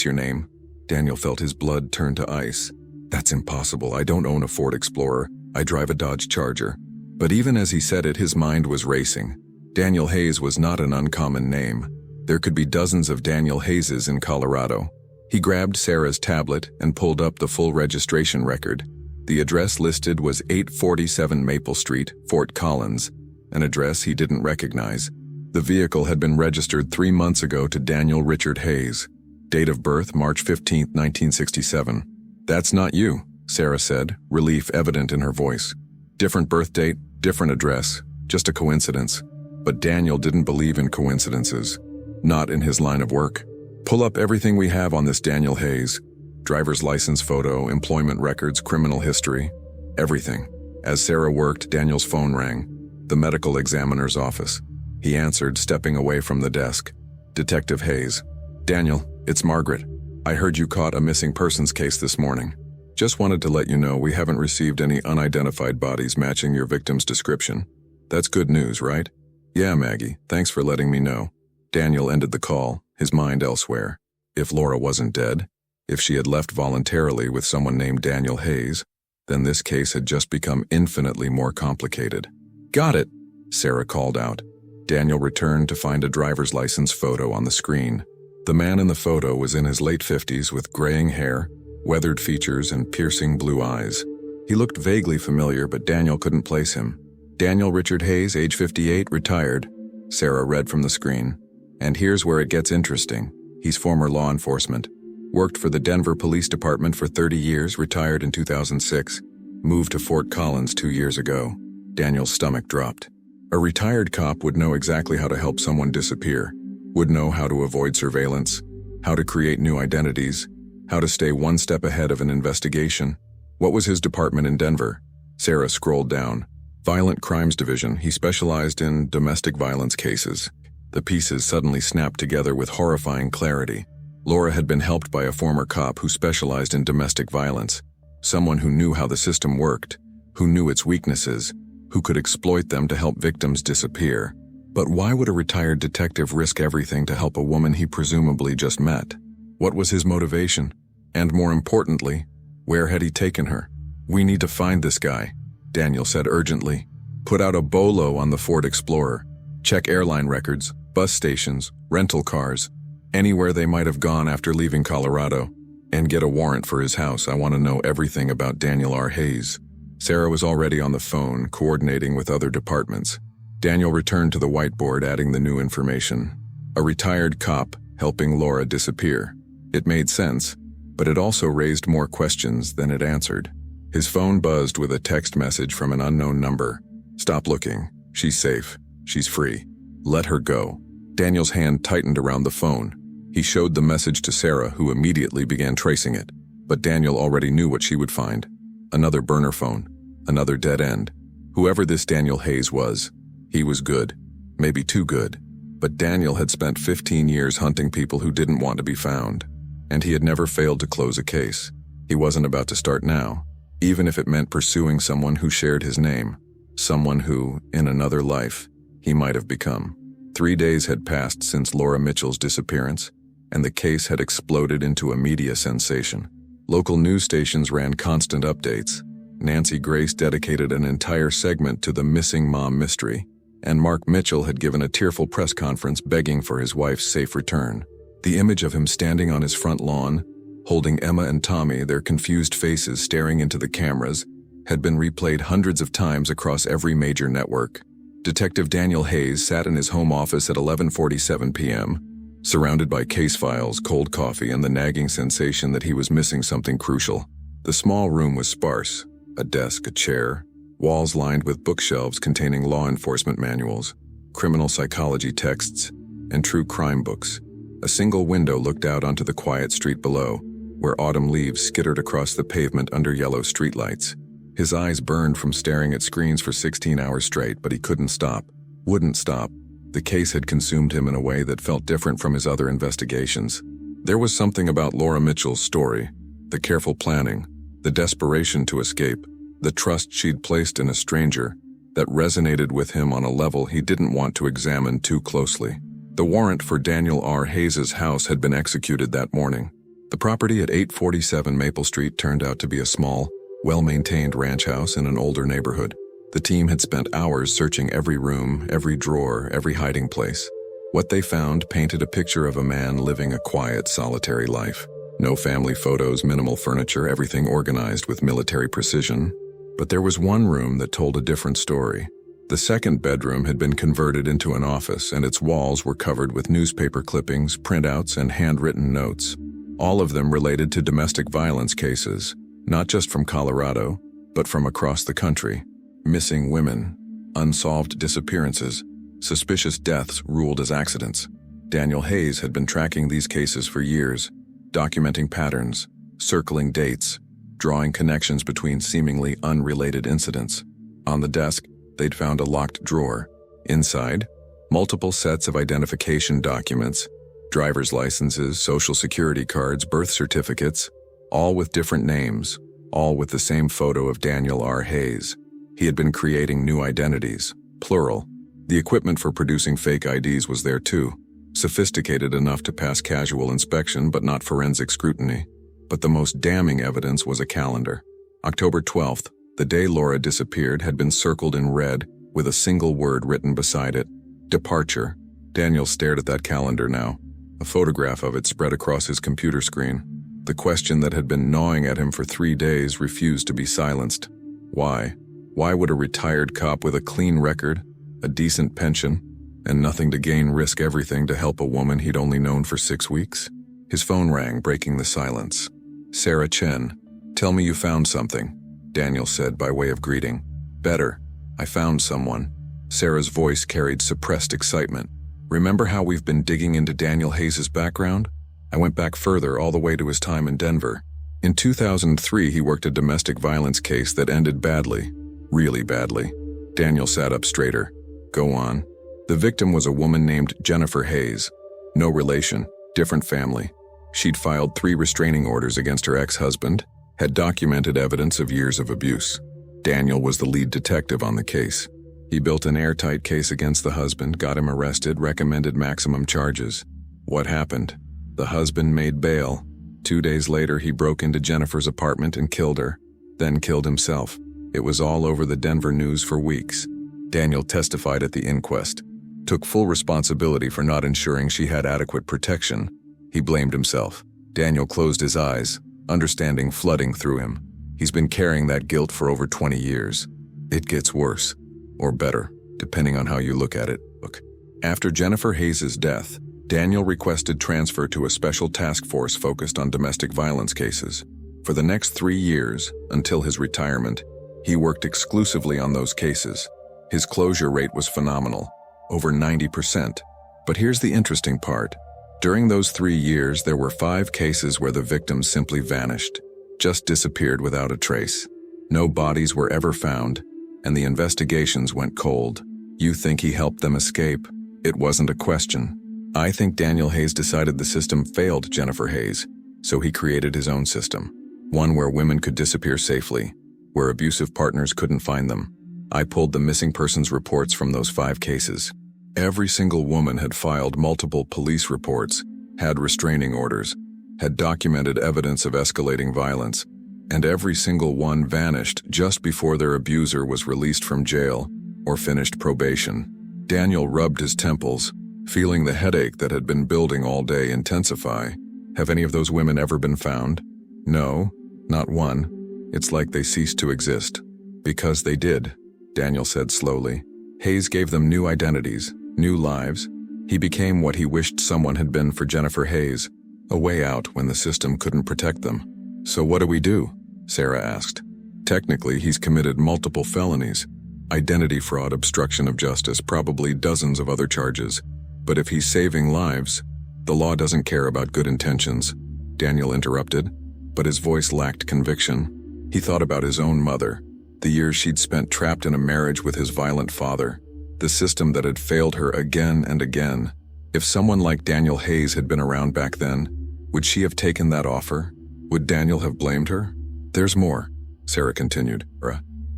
your name?" Daniel felt his blood turn to ice. "That's impossible. I don't own a Ford Explorer. I drive a Dodge Charger." But even as he said it, his mind was racing. Daniel Hayes was not an uncommon name. There could be dozens of Daniel Hayeses in Colorado. He grabbed Sarah's tablet and pulled up the full registration record. The address listed was 847 Maple Street, Fort Collins, an address he didn't recognize. The vehicle had been registered 3 months ago to Daniel Richard Hayes. Date of birth, March 15, 1967. "That's not you," Sarah said, relief evident in her voice. "Different birth date, different address, just a coincidence." But Daniel didn't believe in coincidences. Not in his line of work. Pull up everything we have on this Daniel Hayes. Driver's license photo, employment records, criminal history. Everything. As Sarah worked, Daniel's phone rang. The medical examiner's office. He answered, stepping away from the desk. Detective Hayes. Daniel, it's Margaret. I heard you caught a missing persons case this morning. Just wanted to let you know we haven't received any unidentified bodies matching your victim's description. That's good news, right? Yeah, Maggie, thanks for letting me know. Daniel ended the call, his mind elsewhere. If Laura wasn't dead, if she had left voluntarily with someone named Daniel Hayes, then this case had just become infinitely more complicated. Got it, Sarah called out. Daniel returned to find a driver's license photo on the screen. The man in the photo was in his late 50s with graying hair, weathered features, and piercing blue eyes. He looked vaguely familiar, but Daniel couldn't place him. Daniel Richard Hayes, age 58, retired. Sarah read from the screen. And here's where it gets interesting. He's former law enforcement. Worked for the Denver Police Department for 30 years, retired in 2006. Moved to Fort Collins 2 years ago. Daniel's stomach dropped. A retired cop would know exactly how to help someone disappear, would know how to avoid surveillance, how to create new identities, how to stay one step ahead of an investigation. What was his department in Denver? Sarah scrolled down. Violent Crimes Division. He specialized in domestic violence cases. The pieces suddenly snapped together with horrifying clarity. Laura had been helped by a former cop who specialized in domestic violence, someone who knew how the system worked, who knew its weaknesses, who could exploit them to help victims disappear. But why would a retired detective risk everything to help a woman he presumably just met? What was his motivation? And more importantly, where had he taken her? We need to find this guy, Daniel said urgently. Put out a bolo on the Ford Explorer. Check airline records, bus stations, rental cars, anywhere they might have gone after leaving Colorado. And get a warrant for his house. I want to know everything about Daniel R. Hayes. Sarah was already on the phone, coordinating with other departments. Daniel returned to the whiteboard, adding the new information. A retired cop helping Laura disappear. It made sense, but it also raised more questions than it answered. His phone buzzed with a text message from an unknown number. Stop looking. She's safe. She's free. Let her go. Daniel's hand tightened around the phone. He showed the message to Sarah, who immediately began tracing it. But Daniel already knew what she would find. Another burner phone. Another dead end. Whoever this Daniel Hayes was, he was good. Maybe too good. But Daniel had spent 15 years hunting people who didn't want to be found. And he had never failed to close a case. He wasn't about to start now, even if it meant pursuing someone who shared his name. Someone who, in another life, he might have become. 3 days had passed since Laura Mitchell's disappearance, and the case had exploded into a media sensation. Local news stations ran constant updates. Nancy Grace dedicated an entire segment to the missing mom mystery, and Mark Mitchell had given a tearful press conference begging for his wife's safe return. The image of him standing on his front lawn, holding Emma and Tommy, their confused faces staring into the cameras, had been replayed hundreds of times across every major network. Detective Daniel Hayes sat in his home office at 11:47 p.m., surrounded by case files, cold coffee, and the nagging sensation that he was missing something crucial. The small room was sparse. A desk, a chair, walls lined with bookshelves containing law enforcement manuals, criminal psychology texts, and true crime books. A single window looked out onto the quiet street below, where autumn leaves skittered across the pavement under yellow streetlights. His eyes burned from staring at screens for 16 hours straight, but he couldn't stop, wouldn't stop. The case had consumed him in a way that felt different from his other investigations. There was something about Laura Mitchell's story, the careful planning, the desperation to escape, the trust she'd placed in a stranger, that resonated with him on a level he didn't want to examine too closely. The warrant for Daniel R. Hayes' house had been executed that morning. The property at 847 Maple Street turned out to be a small, well-maintained ranch house in an older neighborhood. The team had spent hours searching every room, every drawer, every hiding place. What they found painted a picture of a man living a quiet, solitary life. No family photos, minimal furniture, everything organized with military precision. But there was one room that told a different story. The second bedroom had been converted into an office, and its walls were covered with newspaper clippings, printouts, and handwritten notes. All of them related to domestic violence cases, not just from Colorado, but from across the country. Missing women, unsolved disappearances, suspicious deaths ruled as accidents. Daniel Hayes had been tracking these cases for years, documenting patterns, circling dates, drawing connections between seemingly unrelated incidents. On the desk, they'd found a locked drawer. Inside, multiple sets of identification documents, driver's licenses, social security cards, birth certificates, all with different names, all with the same photo of Daniel R. Hayes. He had been creating new identities, plural. The equipment for producing fake IDs was there too, sophisticated enough to pass casual inspection but not forensic scrutiny. But the most damning evidence was a calendar. October 12th, the day Laura disappeared, had been circled in red with a single word written beside it: departure. Daniel stared at that calendar now. A photograph of it spread across his computer screen. The question that had been gnawing at him for 3 days refused to be silenced. Why? Why would a retired cop with a clean record, a decent pension, and nothing to gain risk everything to help a woman he'd only known for 6 weeks? His phone rang, breaking the silence. Sarah Chen. "Tell me you found something," Daniel said by way of greeting. "Better. I found someone." Sarah's voice carried suppressed excitement. "Remember how we've been digging into Daniel Hayes' background? I went back further, all the way to his time in Denver. In 2003, he worked a domestic violence case that ended badly. Really badly." Daniel sat up straighter. "Go on." "The victim was a woman named Jennifer Hayes. No relation, different family. She'd filed 3 restraining orders against her ex-husband, had documented evidence of years of abuse. Daniel was the lead detective on the case. He built an airtight case against the husband, got him arrested, recommended maximum charges. What happened? The husband made bail. 2 days later, he broke into Jennifer's apartment and killed her, then killed himself. It was all over the Denver news for weeks. Daniel testified at the inquest, took full responsibility for not ensuring she had adequate protection. He blamed himself. Daniel closed his eyes, understanding flooding through him. He's been carrying that guilt for over 20 years. It gets worse, or better, depending on how you look at it. Look, after Jennifer Hayes' death, Daniel requested transfer to a special task force focused on domestic violence cases. For the next 3 years, until his retirement, he worked exclusively on those cases. His closure rate was phenomenal, over 90%. But here's the interesting part. During those 3 years, there were 5 cases where the victims simply vanished, just disappeared without a trace. No bodies were ever found, and the investigations went cold. You think he helped them escape? It wasn't a question. I think Daniel Hayes decided the system failed Jennifer Hayes, so he created his own system. One where women could disappear safely, where abusive partners couldn't find them. I pulled the missing persons reports from those 5 cases. Every single woman had filed multiple police reports, had restraining orders, had documented evidence of escalating violence, and every single one vanished just before their abuser was released from jail or finished probation. Daniel rubbed his temples, feeling the headache that had been building all day intensify. Have any of those women ever been found? No, not one. It's like they ceased to exist. Because they did, Daniel said slowly. Hayes gave them new identities, new lives. He became what he wished someone had been for Jennifer Hayes, a way out when the system couldn't protect them. "So what do we do?" Sarah asked. "Technically, he's committed multiple felonies. Identity fraud, obstruction of justice, probably dozens of other charges. But if he's saving lives, the law doesn't care about good intentions," Daniel interrupted, but his voice lacked conviction. He thought about his own mother, the years she'd spent trapped in a marriage with his violent father, the system that had failed her again and again. If someone like Daniel Hayes had been around back then, would she have taken that offer? Would Daniel have blamed her? "There's more," Sarah continued.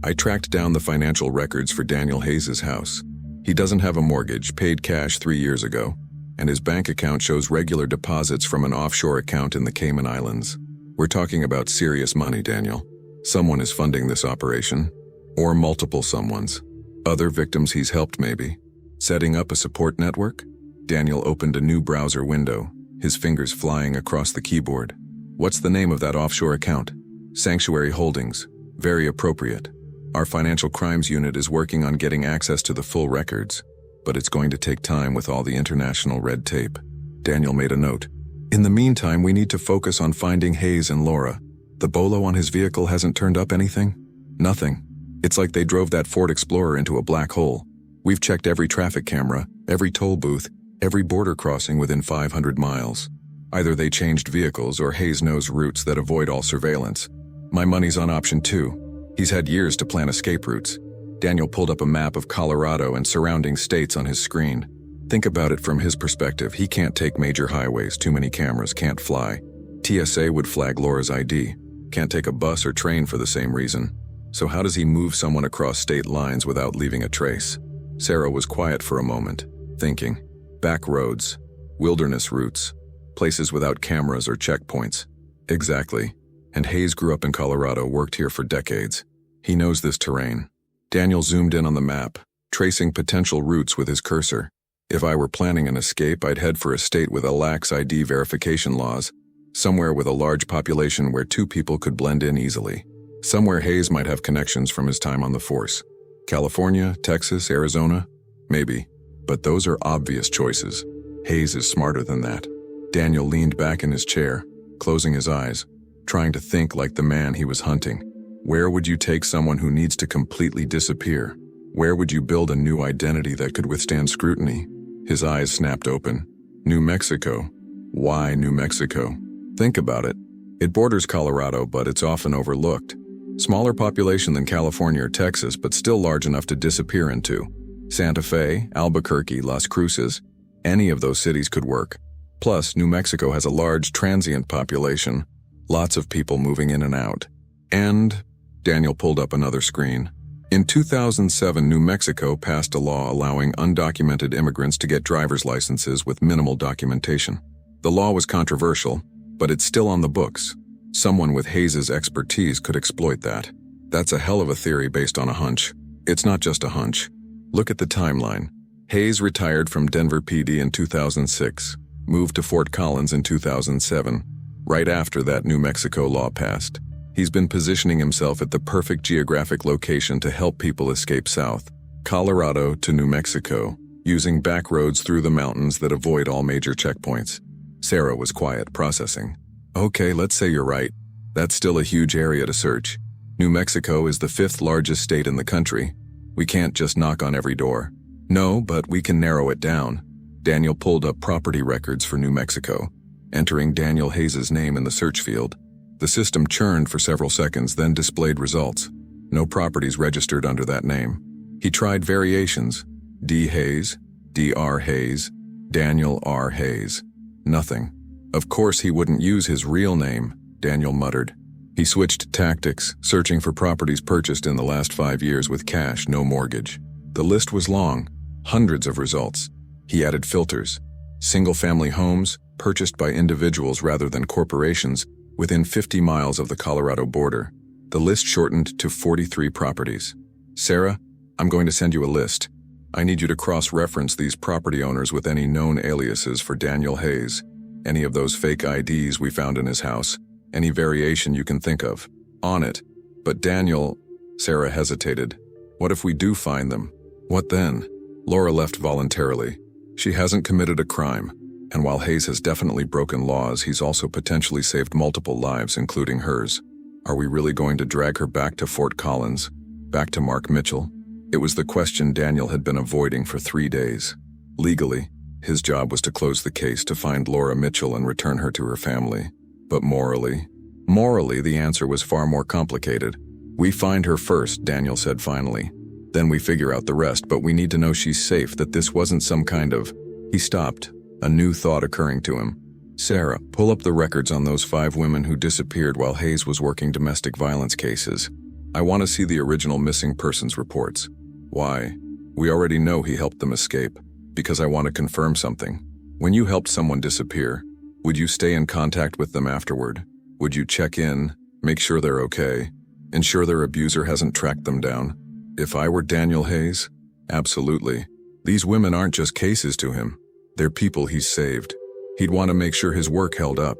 "I tracked down the financial records for Daniel Hayes' house. He doesn't have a mortgage, paid cash 3 years ago, and his bank account shows regular deposits from an offshore account in the Cayman Islands. We're talking about serious money, Daniel. Someone is funding this operation, or multiple someones. Other victims he's helped maybe. Setting up a support network?" Daniel opened a new browser window, his fingers flying across the keyboard. "What's the name of that offshore account?" "Sanctuary Holdings. Very appropriate. Our financial crimes unit is working on getting access to the full records, but it's going to take time with all the international red tape." Daniel made a note. "In the meantime, we need to focus on finding Hayes and Laura. The bolo on his vehicle hasn't turned up anything?" "Nothing. It's like they drove that Ford Explorer into a black hole. We've checked every traffic camera, every toll booth, Every border crossing within 500 miles. Either they changed vehicles or Hayes knows routes that avoid all surveillance. My money's on option 2. He's had years to plan escape routes. Daniel pulled up a map of Colorado and surrounding states on his screen. Think about it from his perspective. He can't take major highways, too many cameras, can't fly. TSA would flag Laura's ID. Can't take a bus or train for the same reason. So how does he move someone across state lines without leaving a trace? Sarah was quiet for a moment, thinking. Back roads, wilderness routes, places without cameras or checkpoints. Exactly. And Hayes grew up in Colorado, worked here for decades. He knows this terrain. Daniel zoomed in on the map, tracing potential routes with his cursor. If I were planning an escape, I'd head for a state with a lax ID verification laws, somewhere with a large population where 2 people could blend in easily. Somewhere Hayes might have connections from his time on the force. California, Texas, Arizona? Maybe. But those are obvious choices. Hayes is smarter than that. Daniel leaned back in his chair, closing his eyes, trying to think like the man he was hunting. Where would you take someone who needs to completely disappear? Where would you build a new identity that could withstand scrutiny? His eyes snapped open. New Mexico. Why New Mexico? Think about it. It borders Colorado, but it's often overlooked. Smaller population than California or Texas, but still large enough to disappear into. Santa Fe, Albuquerque, Las Cruces, any of those cities could work. Plus, New Mexico has a large transient population, lots of people moving in and out. And, Daniel pulled up another screen. In 2007, New Mexico passed a law allowing undocumented immigrants to get driver's licenses with minimal documentation. The law was controversial, but it's still on the books. Someone with Hayes' expertise could exploit that. That's a hell of a theory based on a hunch. It's not just a hunch. Look at the timeline. Hayes retired from Denver PD in 2006, moved to Fort Collins in 2007. Right after that, New Mexico law passed. He's been positioning himself at the perfect geographic location to help people escape south, Colorado to New Mexico, using back roads through the mountains that avoid all major checkpoints. Sarah was quiet, processing. Okay, let's say you're right. That's still a huge area to search. New Mexico is the 5th largest state in the country. We can't just knock on every door. No, but we can narrow it down. Daniel pulled up property records for New Mexico, entering Daniel Hayes' name in the search field. The system churned for several seconds, then displayed results. No properties registered under that name. He tried variations. D. Hayes, Dr. Hayes, Daniel R. Hayes. Nothing. Of course he wouldn't use his real name, Daniel muttered. He switched tactics, searching for properties purchased in the last 5 years with cash, no mortgage. The list was long, hundreds of results. He added filters. Single-family homes, purchased by individuals rather than corporations, within 50 miles of the Colorado border. The list shortened to 43 properties. Sarah, I'm going to send you a list. I need you to cross-reference these property owners with any known aliases for Daniel Hayes, any of those fake IDs we found in his house, any variation you can think of. On it. But Daniel, Sarah hesitated. What if we do find them? What then? Laura left voluntarily. She hasn't committed a crime, and while Hayes has definitely broken laws, he's also potentially saved multiple lives, including hers. Are we really going to drag her back to Fort Collins? Back to Mark Mitchell? It was the question Daniel had been avoiding for 3 days. Legally, his job was to close the case, to find Laura Mitchell and return her to her family. But morally, the answer was far more complicated. We find her first, Daniel said finally. Then we figure out the rest, but we need to know she's safe, that this wasn't some kind of... He stopped, a new thought occurring to him. Sarah, pull up the records on those 5 women who disappeared while Hayes was working domestic violence cases. I want to see the original missing persons reports. Why? We already know he helped them escape, because I want to confirm something. When you helped someone disappear, would you stay in contact with them afterward? Would you check in, make sure they're okay, ensure their abuser hasn't tracked them down? If I were Daniel Hayes, absolutely. These women aren't just cases to him. They're people he's saved. He'd want to make sure his work held up.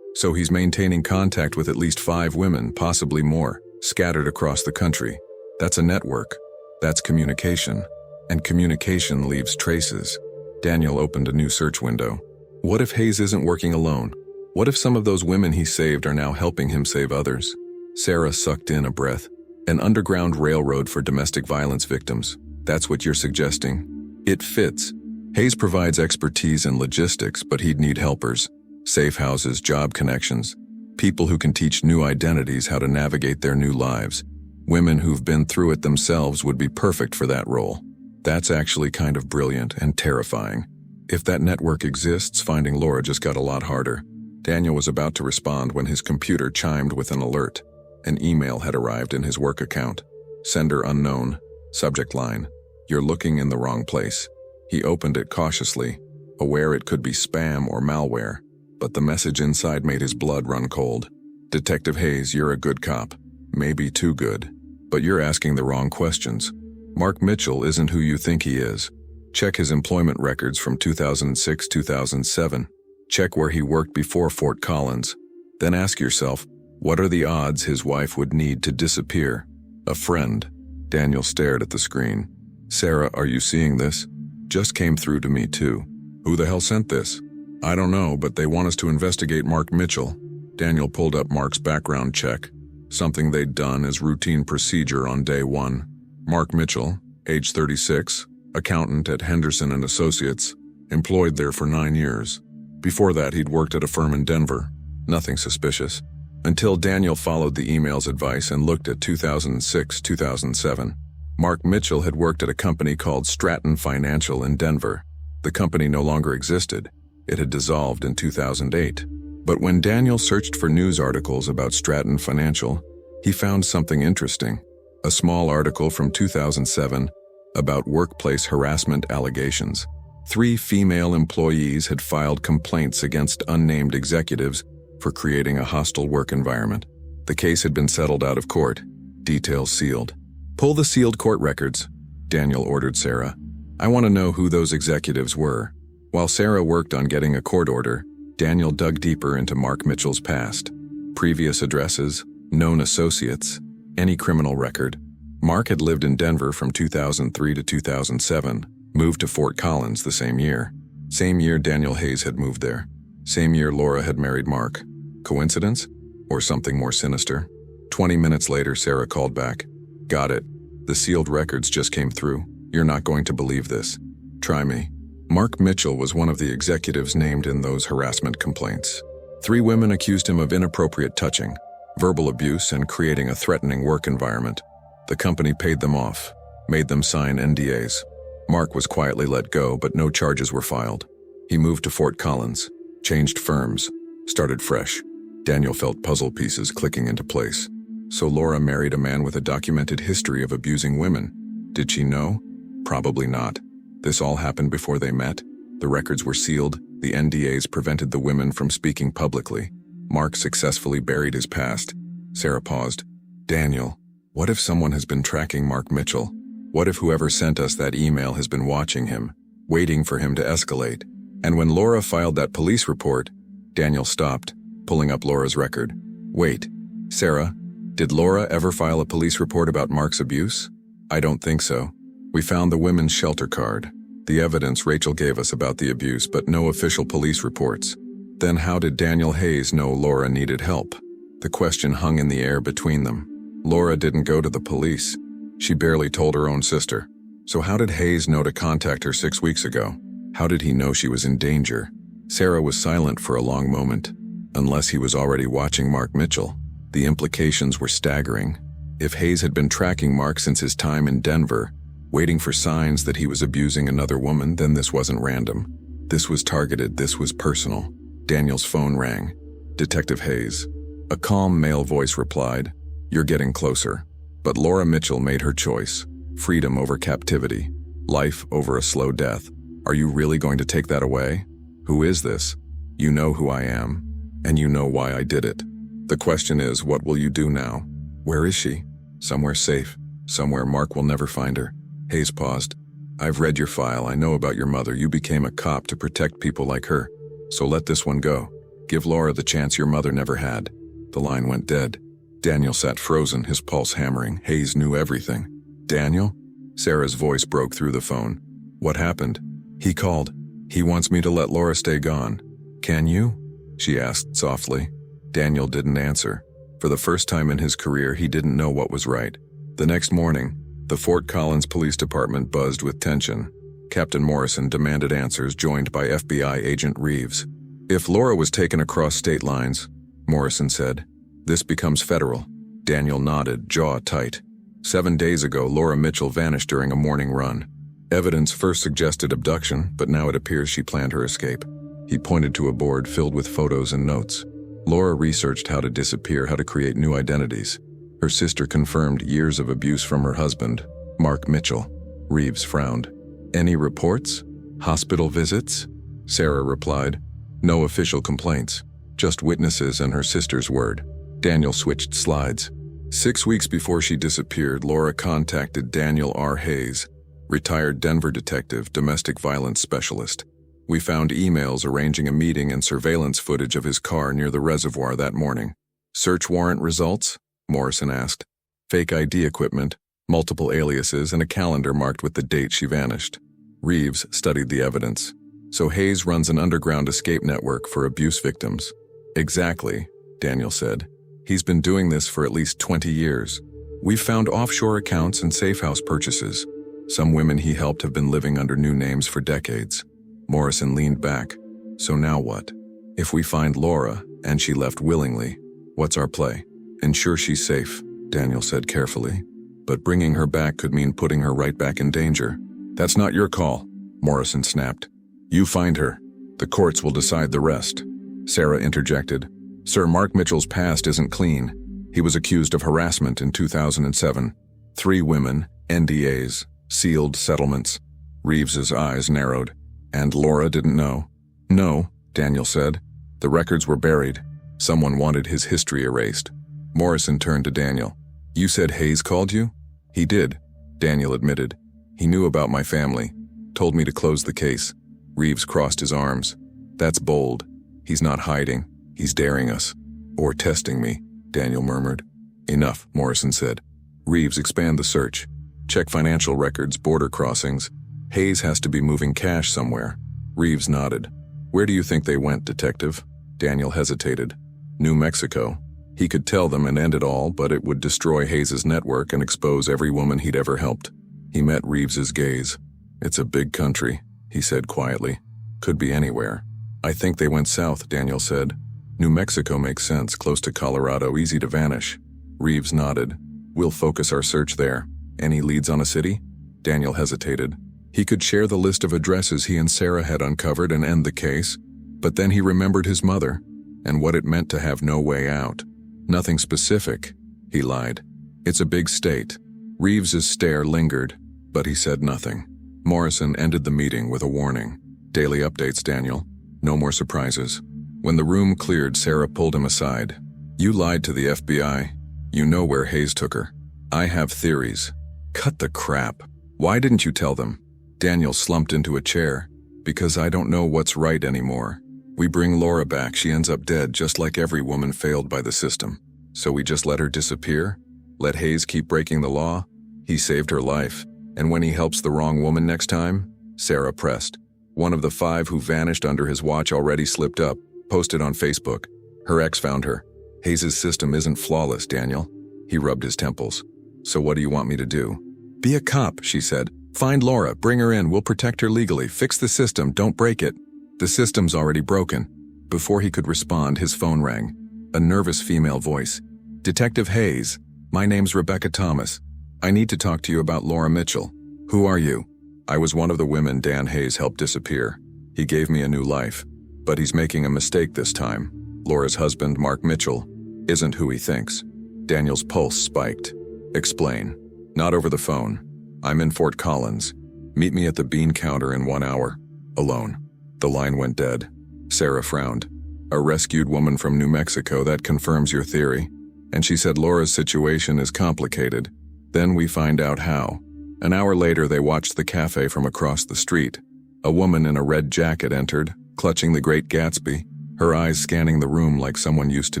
So he's maintaining contact with at least 5 women, possibly more, scattered across the country. That's a network. That's communication. And communication leaves traces. Daniel opened a new search window. What if Hayes isn't working alone? What if some of those women he saved are now helping him save others? Sarah sucked in a breath. An underground railroad for domestic violence victims. That's what you're suggesting. It fits. Hayes provides expertise in logistics, but he'd need helpers, safe houses, job connections, people who can teach new identities how to navigate their new lives. Women who've been through it themselves would be perfect for that role. That's actually kind of brilliant and terrifying. If that network exists, finding Laura just got a lot harder. Daniel was about to respond when his computer chimed with an alert. An email had arrived in his work account. Sender unknown. Subject line: "You're looking in the wrong place." He opened it cautiously, aware it could be spam or malware, but the message inside made his blood run cold. "Detective Hayes, you're a good cop. Maybe too good. But you're asking the wrong questions. Mark Mitchell isn't who you think he is. Check his employment records from 2006-2007. Check where he worked before Fort Collins. Then ask yourself, what are the odds his wife would need to disappear? A friend." Daniel stared at the screen. "Sarah, are you seeing this? Just came through to me too." "Who the hell sent this?" "I don't know, but they want us to investigate Mark Mitchell." Daniel pulled up Mark's background check, something they'd done as routine procedure on day one. Mark Mitchell, age 36, accountant at Henderson & Associates, employed there for 9 years. Before that, he'd worked at a firm in Denver. Nothing suspicious. Until Daniel followed the email's advice and looked at 2006-2007. Mark Mitchell had worked at a company called Stratton Financial in Denver. The company no longer existed. It had dissolved in 2008. But when Daniel searched for news articles about Stratton Financial, he found something interesting. A small article from 2007 about workplace harassment allegations. 3 female employees had filed complaints against unnamed executives for creating a hostile work environment. The case had been settled out of court, details sealed. "Pull the sealed court records," Daniel ordered Sarah. "I want to know who those executives were." While Sarah worked on getting a court order, Daniel dug deeper into Mark Mitchell's past. Previous addresses, known associates, any criminal record. Mark had lived in Denver from 2003 to 2007, moved to Fort Collins the same year. Same year Daniel Hayes had moved there. Same year Laura had married Mark. Coincidence? Or something more sinister? 20 minutes later, Sarah called back. "Got it. The sealed records just came through. You're not going to believe this. Try me." Mark Mitchell was one of the executives named in those harassment complaints. 3 women accused him of inappropriate touching, verbal abuse, and creating a threatening work environment. The company paid them off, made them sign NDAs. Mark was quietly let go, but no charges were filed. He moved to Fort Collins, changed firms, started fresh. Daniel felt puzzle pieces clicking into place. So Laura married a man with a documented history of abusing women. Did she know? Probably not. This all happened before they met. The records were sealed. The NDAs prevented the women from speaking publicly. Mark successfully buried his past. Sarah paused. "Daniel, what if someone has been tracking Mark Mitchell? What if whoever sent us that email has been watching him, waiting for him to escalate?" And when Laura filed that police report, Daniel stopped, pulling up Laura's record. "Wait, Sarah, did Laura ever file a police report about Mark's abuse?" "I don't think so. We found the women's shelter card, the evidence Rachel gave us about the abuse, but no official police reports." Then how did Daniel Hayes know Laura needed help? The question hung in the air between them. Laura didn't go to the police. She barely told her own sister. So how did Hayes know to contact her 6 weeks ago? How did he know she was in danger? Sarah was silent for a long moment. Unless he was already watching Mark Mitchell. The implications were staggering. If Hayes had been tracking Mark since his time in Denver, waiting for signs that he was abusing another woman, then this wasn't random. This was targeted, this was personal. Daniel's phone rang. "Detective Hayes." A calm male voice replied, "You're getting closer." But Laura Mitchell made her choice. Freedom over captivity. Life over a slow death. Are you really going to take that away? Who is this? You know who I am, and you know why I did it. The question is, what will you do now? Where is she? Somewhere safe. Somewhere Mark will never find her. Hayes paused. "I've read your file. I know about your mother. You became a cop to protect people like her. So let this one go. Give Laura the chance your mother never had." The line went dead. Daniel sat frozen, his pulse hammering. Hayes knew everything. "Daniel?" Sarah's voice broke through the phone. "What happened?" "He called. He wants me to let Laura stay gone." "Can you?" she asked softly. Daniel didn't answer. For the first time in his career, he didn't know what was right. The next morning, the Fort Collins Police Department buzzed with tension. Captain Morrison demanded answers, joined by FBI agent Reeves. If Laura was taken across state lines, Morrison said, this becomes federal. Daniel nodded, jaw tight. 7 days ago, Laura Mitchell vanished during a morning run. Evidence first suggested abduction, but now it appears she planned her escape. He pointed to a board filled with photos and notes. Laura researched how to disappear, how to create new identities. Her sister confirmed years of abuse from her husband, Mark Mitchell. Reeves frowned. Any reports? Hospital visits? Sarah replied. No official complaints, just witnesses and her sister's word. Daniel switched slides. 6 weeks before she disappeared, Laura contacted Daniel R. Hayes, retired Denver detective, domestic violence specialist. We found emails arranging a meeting and surveillance footage of his car near the reservoir that morning. Search warrant results? Morrison asked. Fake ID equipment, multiple aliases, and a calendar marked with the date she vanished. Reeves studied the evidence. So Hayes runs an underground escape network for abuse victims. Exactly, Daniel said. He's been doing this for at least 20 years. We've found offshore accounts and safe house purchases. Some women he helped have been living under new names for decades. Morrison leaned back. So now what? If we find Laura, and she left willingly, what's our play? Ensure she's safe, Daniel said carefully. But bringing her back could mean putting her right back in danger. That's not your call, Morrison snapped. You find her. The courts will decide the rest. Sarah interjected. Sir, Mark Mitchell's past isn't clean. He was accused of harassment in 2007. 3 women, NDAs, sealed settlements. Reeves's eyes narrowed. And Laura didn't know? No, Daniel said. The records were buried. Someone wanted his history erased. Morrison turned to Daniel. You said Hayes called you? He did, Daniel admitted. He knew about my family. Told me to close the case. Reeves crossed his arms. That's bold. He's not hiding. He's daring us. Or testing me, Daniel murmured. Enough, Morrison said. Reeves, expand the search. Check financial records, border crossings. Hayes has to be moving cash somewhere. Reeves nodded. Where do you think they went, detective? Daniel hesitated. New Mexico. He could tell them and end it all, but it would destroy Hayes's network and expose every woman he'd ever helped. He met Reeves's gaze. It's a big country, he said quietly. Could be anywhere. I think they went south, Daniel said. New Mexico makes sense, close to Colorado, easy to vanish. Reeves nodded. We'll focus our search there. Any leads on a city? Daniel hesitated. He could share the list of addresses he and Sarah had uncovered and end the case, but then he remembered his mother and what it meant to have no way out. Nothing specific, he lied. It's a big state. Reeves's stare lingered, but he said nothing. Morrison ended the meeting with a warning. Daily updates, Daniel. No more surprises. When the room cleared, Sarah pulled him aside. You lied to the FBI. You know where Hayes took her. I have theories. Cut the crap. Why didn't you tell them? Daniel slumped into a chair. Because I don't know what's right anymore. We bring Laura back, she ends up dead, just like every woman failed by the system. So we just let her disappear? Let Hayes keep breaking the law? He saved her life. And when he helps the wrong woman next time? Sarah pressed. One of the 5 who vanished under his watch already slipped up, posted on Facebook. Her ex found her. Hayes's system isn't flawless, Daniel. He rubbed his temples. So what do you want me to do? Be a cop, she said. Find Laura, bring her in, we'll protect her legally, fix the system, don't break it. The system's already broken. Before he could respond, his phone rang. A nervous female voice. Detective Hayes, my name's Rebecca Thomas. I need to talk to you about Laura Mitchell. Who are you? I was one of the women Dan Hayes helped disappear. He gave me a new life. But he's making a mistake this time. Laura's husband, Mark Mitchell, isn't who he thinks. Daniel's pulse spiked. Explain. Not over the phone. I'm in Fort Collins. Meet me at the bean counter in 1 hour. Alone. The line went dead. Sarah frowned. A rescued woman from New Mexico, that confirms your theory. And she said Laura's situation is complicated. Then we find out how. An hour later, they watched the cafe from across the street. A woman in a red jacket entered, clutching the Great Gatsby, her eyes scanning the room like someone used to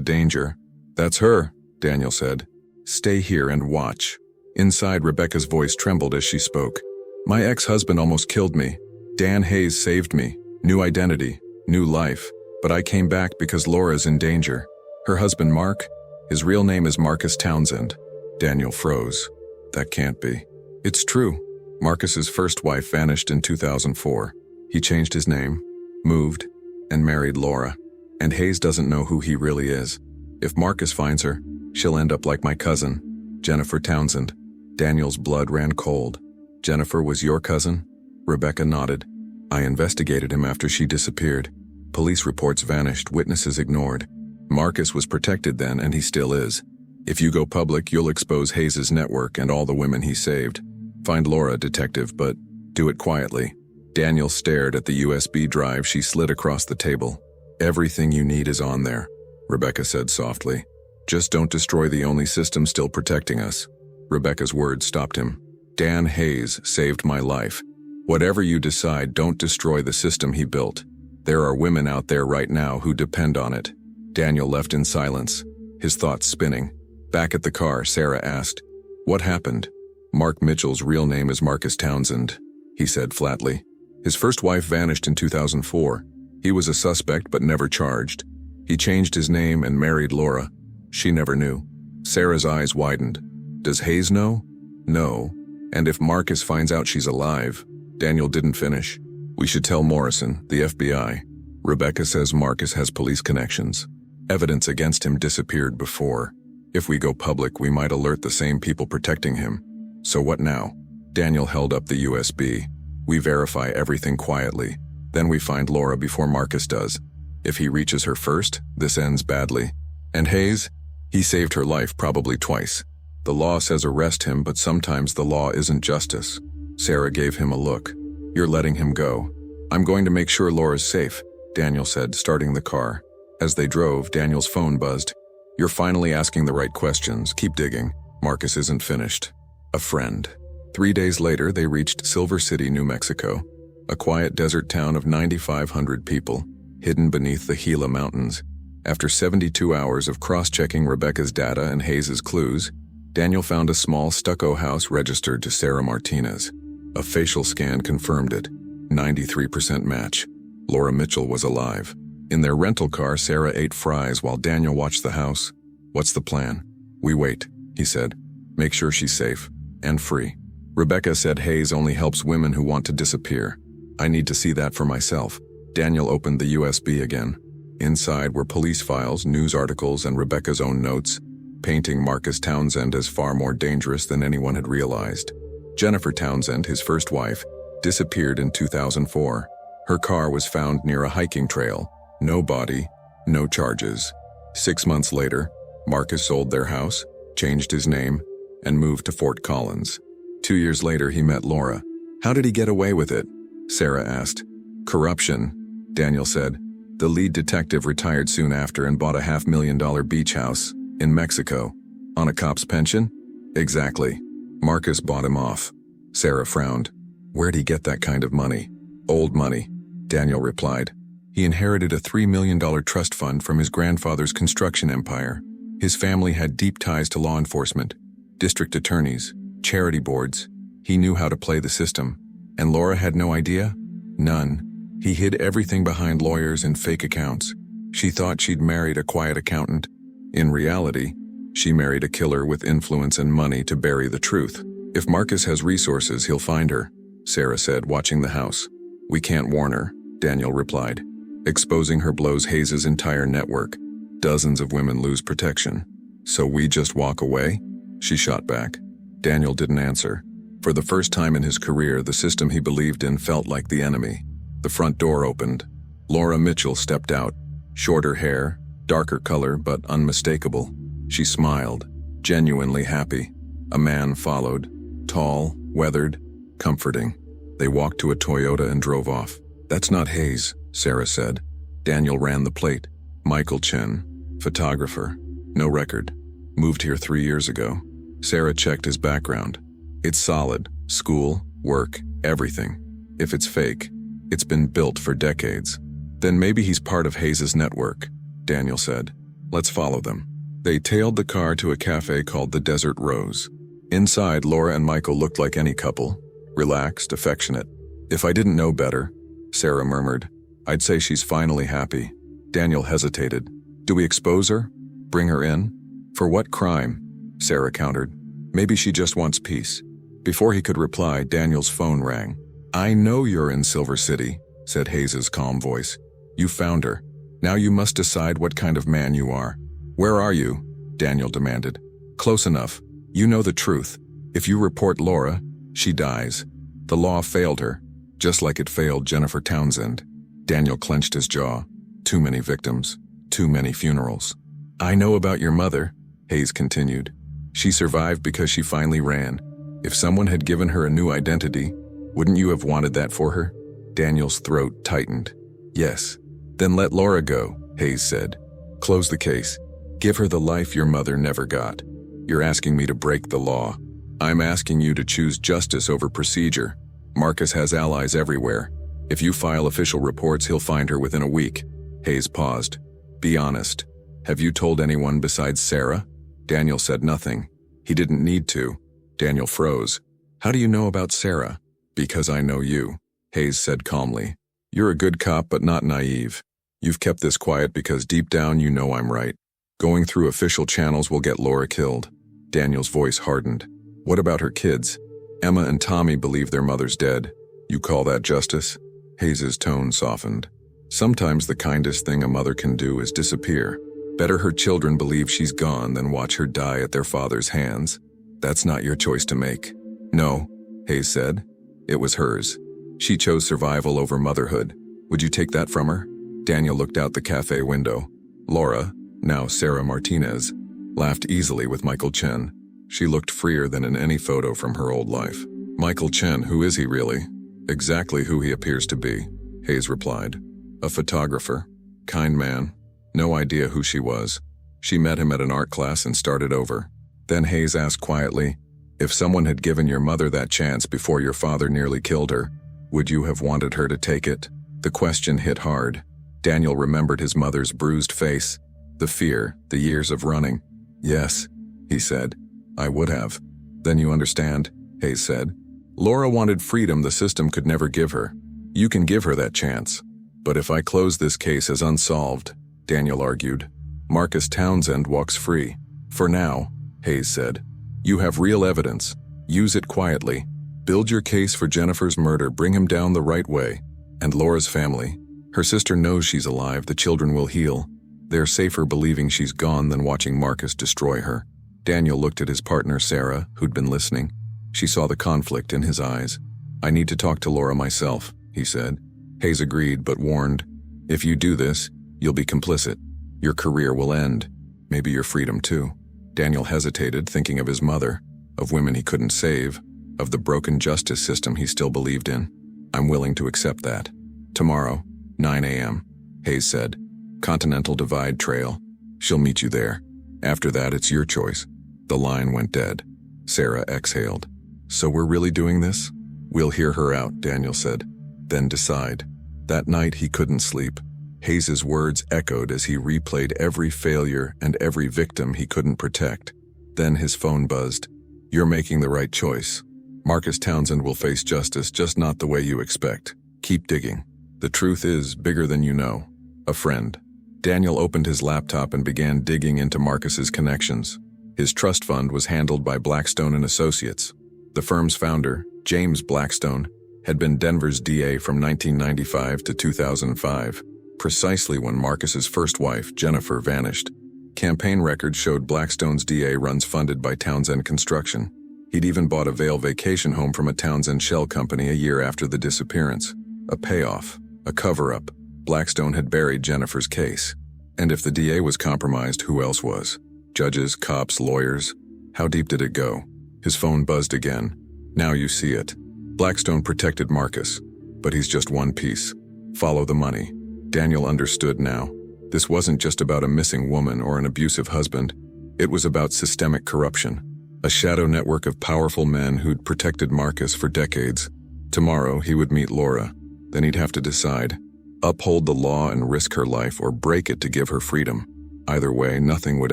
danger. That's her, Daniel said. Stay here and watch. Inside, Rebecca's voice trembled as she spoke. My ex-husband almost killed me. Dan Hayes saved me. New identity, new life. But I came back because Laura's in danger. Her husband, Mark, his real name is Marcus Townsend. Daniel froze. That can't be. It's true, Marcus's first wife vanished in 2004. He changed his name, moved, and married Laura. And Hayes doesn't know who he really is. If Marcus finds her, she'll end up like my cousin, Jennifer Townsend. Daniel's blood ran cold. Jennifer was your cousin? Rebecca nodded. I investigated him after she disappeared. Police reports vanished, witnesses ignored. Marcus was protected then, and he still is. If you go public, you'll expose Hayes's network and all the women he saved. Find Laura, detective, but do it quietly. Daniel stared at the USB drive she slid across the table. Everything you need is on there, Rebecca said softly. Just don't destroy the only system still protecting us. Rebecca's words stopped him. Dan Hayes saved my life. Whatever you decide, don't destroy the system he built. There are women out there right now who depend on it. Daniel left in silence, his thoughts spinning. Back at the car, Sarah asked, "What happened?" Mark Mitchell's real name is Marcus Townsend, he said flatly. His first wife vanished in 2004. He was a suspect but never charged. He changed his name and married Laura. She never knew. Sarah's eyes widened. Does Hayes know? No. And if Marcus finds out she's alive? Daniel didn't finish. We should tell Morrison, the FBI. Rebecca says Marcus has police connections. Evidence against him disappeared before. If we go public, we might alert the same people protecting him. So what now? Daniel held up the USB. We verify everything quietly. Then we find Laura before Marcus does. If he reaches her first, this ends badly. And Hayes? He saved her life probably twice. The law says arrest him, but sometimes the law isn't justice. Sarah gave him a look. You're letting him go. I'm going to make sure Laura's safe, Daniel said, starting the car. As they drove, Daniel's phone buzzed. You're finally asking the right questions. Keep digging. Marcus isn't finished. A friend. 3 days later, they reached Silver City, New Mexico, a quiet desert town of 9,500 people, hidden beneath the Gila Mountains. After 72 hours of cross-checking Rebecca's data and Hayes's clues, Daniel found a small stucco house registered to Sarah Martinez. A facial scan confirmed it. 93% match. Laura Mitchell was alive. In their rental car, Sarah ate fries while Daniel watched the house. What's the plan? We wait, he said. Make sure she's safe and free. Rebecca said Hayes only helps women who want to disappear. I need to see that for myself. Daniel opened the USB again. Inside were police files, news articles, and Rebecca's own notes, painting Marcus Townsend as far more dangerous than anyone had realized. Jennifer Townsend, his first wife, disappeared in 2004. Her car was found near a hiking trail. No body, no charges. 6 months later, Marcus sold their house, changed his name, and moved to Fort Collins. 2 years later, he met Laura. How did he get away with it? Sarah asked. Corruption, Daniel said. The lead detective retired soon after and bought a $500,000 beach house in Mexico. On a cop's pension? Exactly. Marcus bought him off. Sarah frowned. Where'd he get that kind of money? Old money, Daniel replied. He inherited a $3 million trust fund from his grandfather's construction empire. His family had deep ties to law enforcement, district attorneys, charity boards. He knew how to play the system. And Laura had no idea? None. He hid everything behind lawyers and fake accounts. She thought she'd married a quiet accountant. In reality, she married a killer with influence and money to bury the truth. If Marcus has resources, he'll find her, Sarah said, watching the house. We can't warn her, Daniel replied. Exposing her blows Hayes' entire network. Dozens of women lose protection. So we just walk away? She shot back. Daniel didn't answer. For the first time in his career, the system he believed in felt like the enemy. The front door opened. Laura Mitchell stepped out. Shorter hair, darker color, but unmistakable. She smiled, genuinely happy. A man followed, tall, weathered, comforting. They walked to a Toyota and drove off. That's not Hayes, Sarah said. Daniel ran the plate. Michael Chen, photographer. No record. Moved here 3 years ago. Sarah checked his background. It's solid. School, work, everything. If it's fake, it's been built for decades. Then maybe he's part of Hayes' network, Daniel said. Let's follow them. They tailed the car to a cafe called the Desert Rose. Inside, Laura and Michael looked like any couple. Relaxed, affectionate. If I didn't know better, Sarah murmured, I'd say she's finally happy. Daniel hesitated. Do we expose her? Bring her in? For what crime? Sarah countered. Maybe she just wants peace. Before he could reply, Daniel's phone rang. "I know you're in Silver City," said Hayes' calm voice. "You found her. Now you must decide what kind of man you are." "Where are you?" Daniel demanded. "Close enough. You know the truth. If you report Laura, she dies. The law failed her, just like it failed Jennifer Townsend." Daniel clenched his jaw. Too many victims. Too many funerals. "I know about your mother," Hayes continued. "She survived because she finally ran. If someone had given her a new identity, wouldn't you have wanted that for her?" Daniel's throat tightened. "Yes." "Then let Laura go," Hayes said. "Close the case. Give her the life your mother never got. You're asking me to break the law. I'm asking you to choose justice over procedure. Marcus has allies everywhere. If you file official reports, he'll find her within a week." Hayes paused. "Be honest. Have you told anyone besides Sarah?" Daniel said nothing. He didn't need to. Daniel froze. "How do you know about Sarah?" "Because I know you," Hayes said calmly. "You're a good cop but not naive. You've kept this quiet because deep down you know I'm right. Going through official channels will get Laura killed." Daniel's voice hardened. "What about her kids? Emma and Tommy believe their mother's dead. You call that justice?" Hayes' tone softened. "Sometimes the kindest thing a mother can do is disappear. Better her children believe she's gone than watch her die at their father's hands. That's not your choice to make." "No," Hayes said. "It was hers. She chose survival over motherhood. Would you take that from her?" Daniel looked out the cafe window. Laura, now Sarah Martinez, laughed easily with Michael Chen. She looked freer than in any photo from her old life. "Michael Chen, who is he really?" "Exactly who he appears to be," Hayes replied. "A photographer. Kind man. No idea who she was. She met him at an art class and started over." Then Hayes asked quietly, "If someone had given your mother that chance before your father nearly killed her, would you have wanted her to take it?" The question hit hard. Daniel remembered his mother's bruised face, the fear, the years of running. "Yes," he said, "I would have." "Then you understand," Hayes said. "Laura wanted freedom the system could never give her. You can give her that chance. But if I close this case as unsolved," Daniel argued, "Marcus Townsend walks free. For now," Hayes said. "You have real evidence. Use it quietly. Build your case for Jennifer's murder, bring him down the right way. And Laura's family. Her sister knows she's alive, the children will heal. They're safer believing she's gone than watching Marcus destroy her." Daniel looked at his partner Sarah, who'd been listening. She saw the conflict in his eyes. "I need to talk to Laura myself," he said. Hayes agreed, but warned, "If you do this, you'll be complicit. Your career will end. Maybe your freedom too." Daniel hesitated, thinking of his mother, of women he couldn't save, of the broken justice system he still believed in. "I'm willing to accept that. Tomorrow, 9 a.m., Hayes said. "Continental Divide Trail. She'll meet you there. After that, it's your choice." The line went dead. Sarah exhaled. "So we're really doing this?" "We'll hear her out," Daniel said. "Then decide." That night he couldn't sleep. Hayes' words echoed as he replayed every failure and every victim he couldn't protect. Then his phone buzzed. "You're making the right choice. Marcus Townsend will face justice, just not the way you expect. Keep digging. The truth is bigger than you know." A friend. Daniel opened his laptop and began digging into Marcus's connections. His trust fund was handled by Blackstone and Associates. The firm's founder, James Blackstone, had been Denver's DA from 1995 to 2005, precisely when Marcus's first wife, Jennifer, vanished. Campaign records showed Blackstone's DA runs funded by Townsend Construction. He'd even bought a Vail vacation home from a Townsend shell company a year after the disappearance. A payoff, a cover-up. Blackstone had buried Jennifer's case. And if the DA was compromised, who else was? Judges, cops, lawyers? How deep did it go? His phone buzzed again. Now you see it. Blackstone protected Marcus, but he's just one piece. Follow the money. Daniel understood now. This wasn't just about a missing woman or an abusive husband. It was about systemic corruption. A shadow network of powerful men who'd protected Marcus for decades. Tomorrow he would meet Laura. Then he'd have to decide. Uphold the law and risk her life, or break it to give her freedom. Either way, nothing would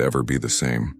ever be the same.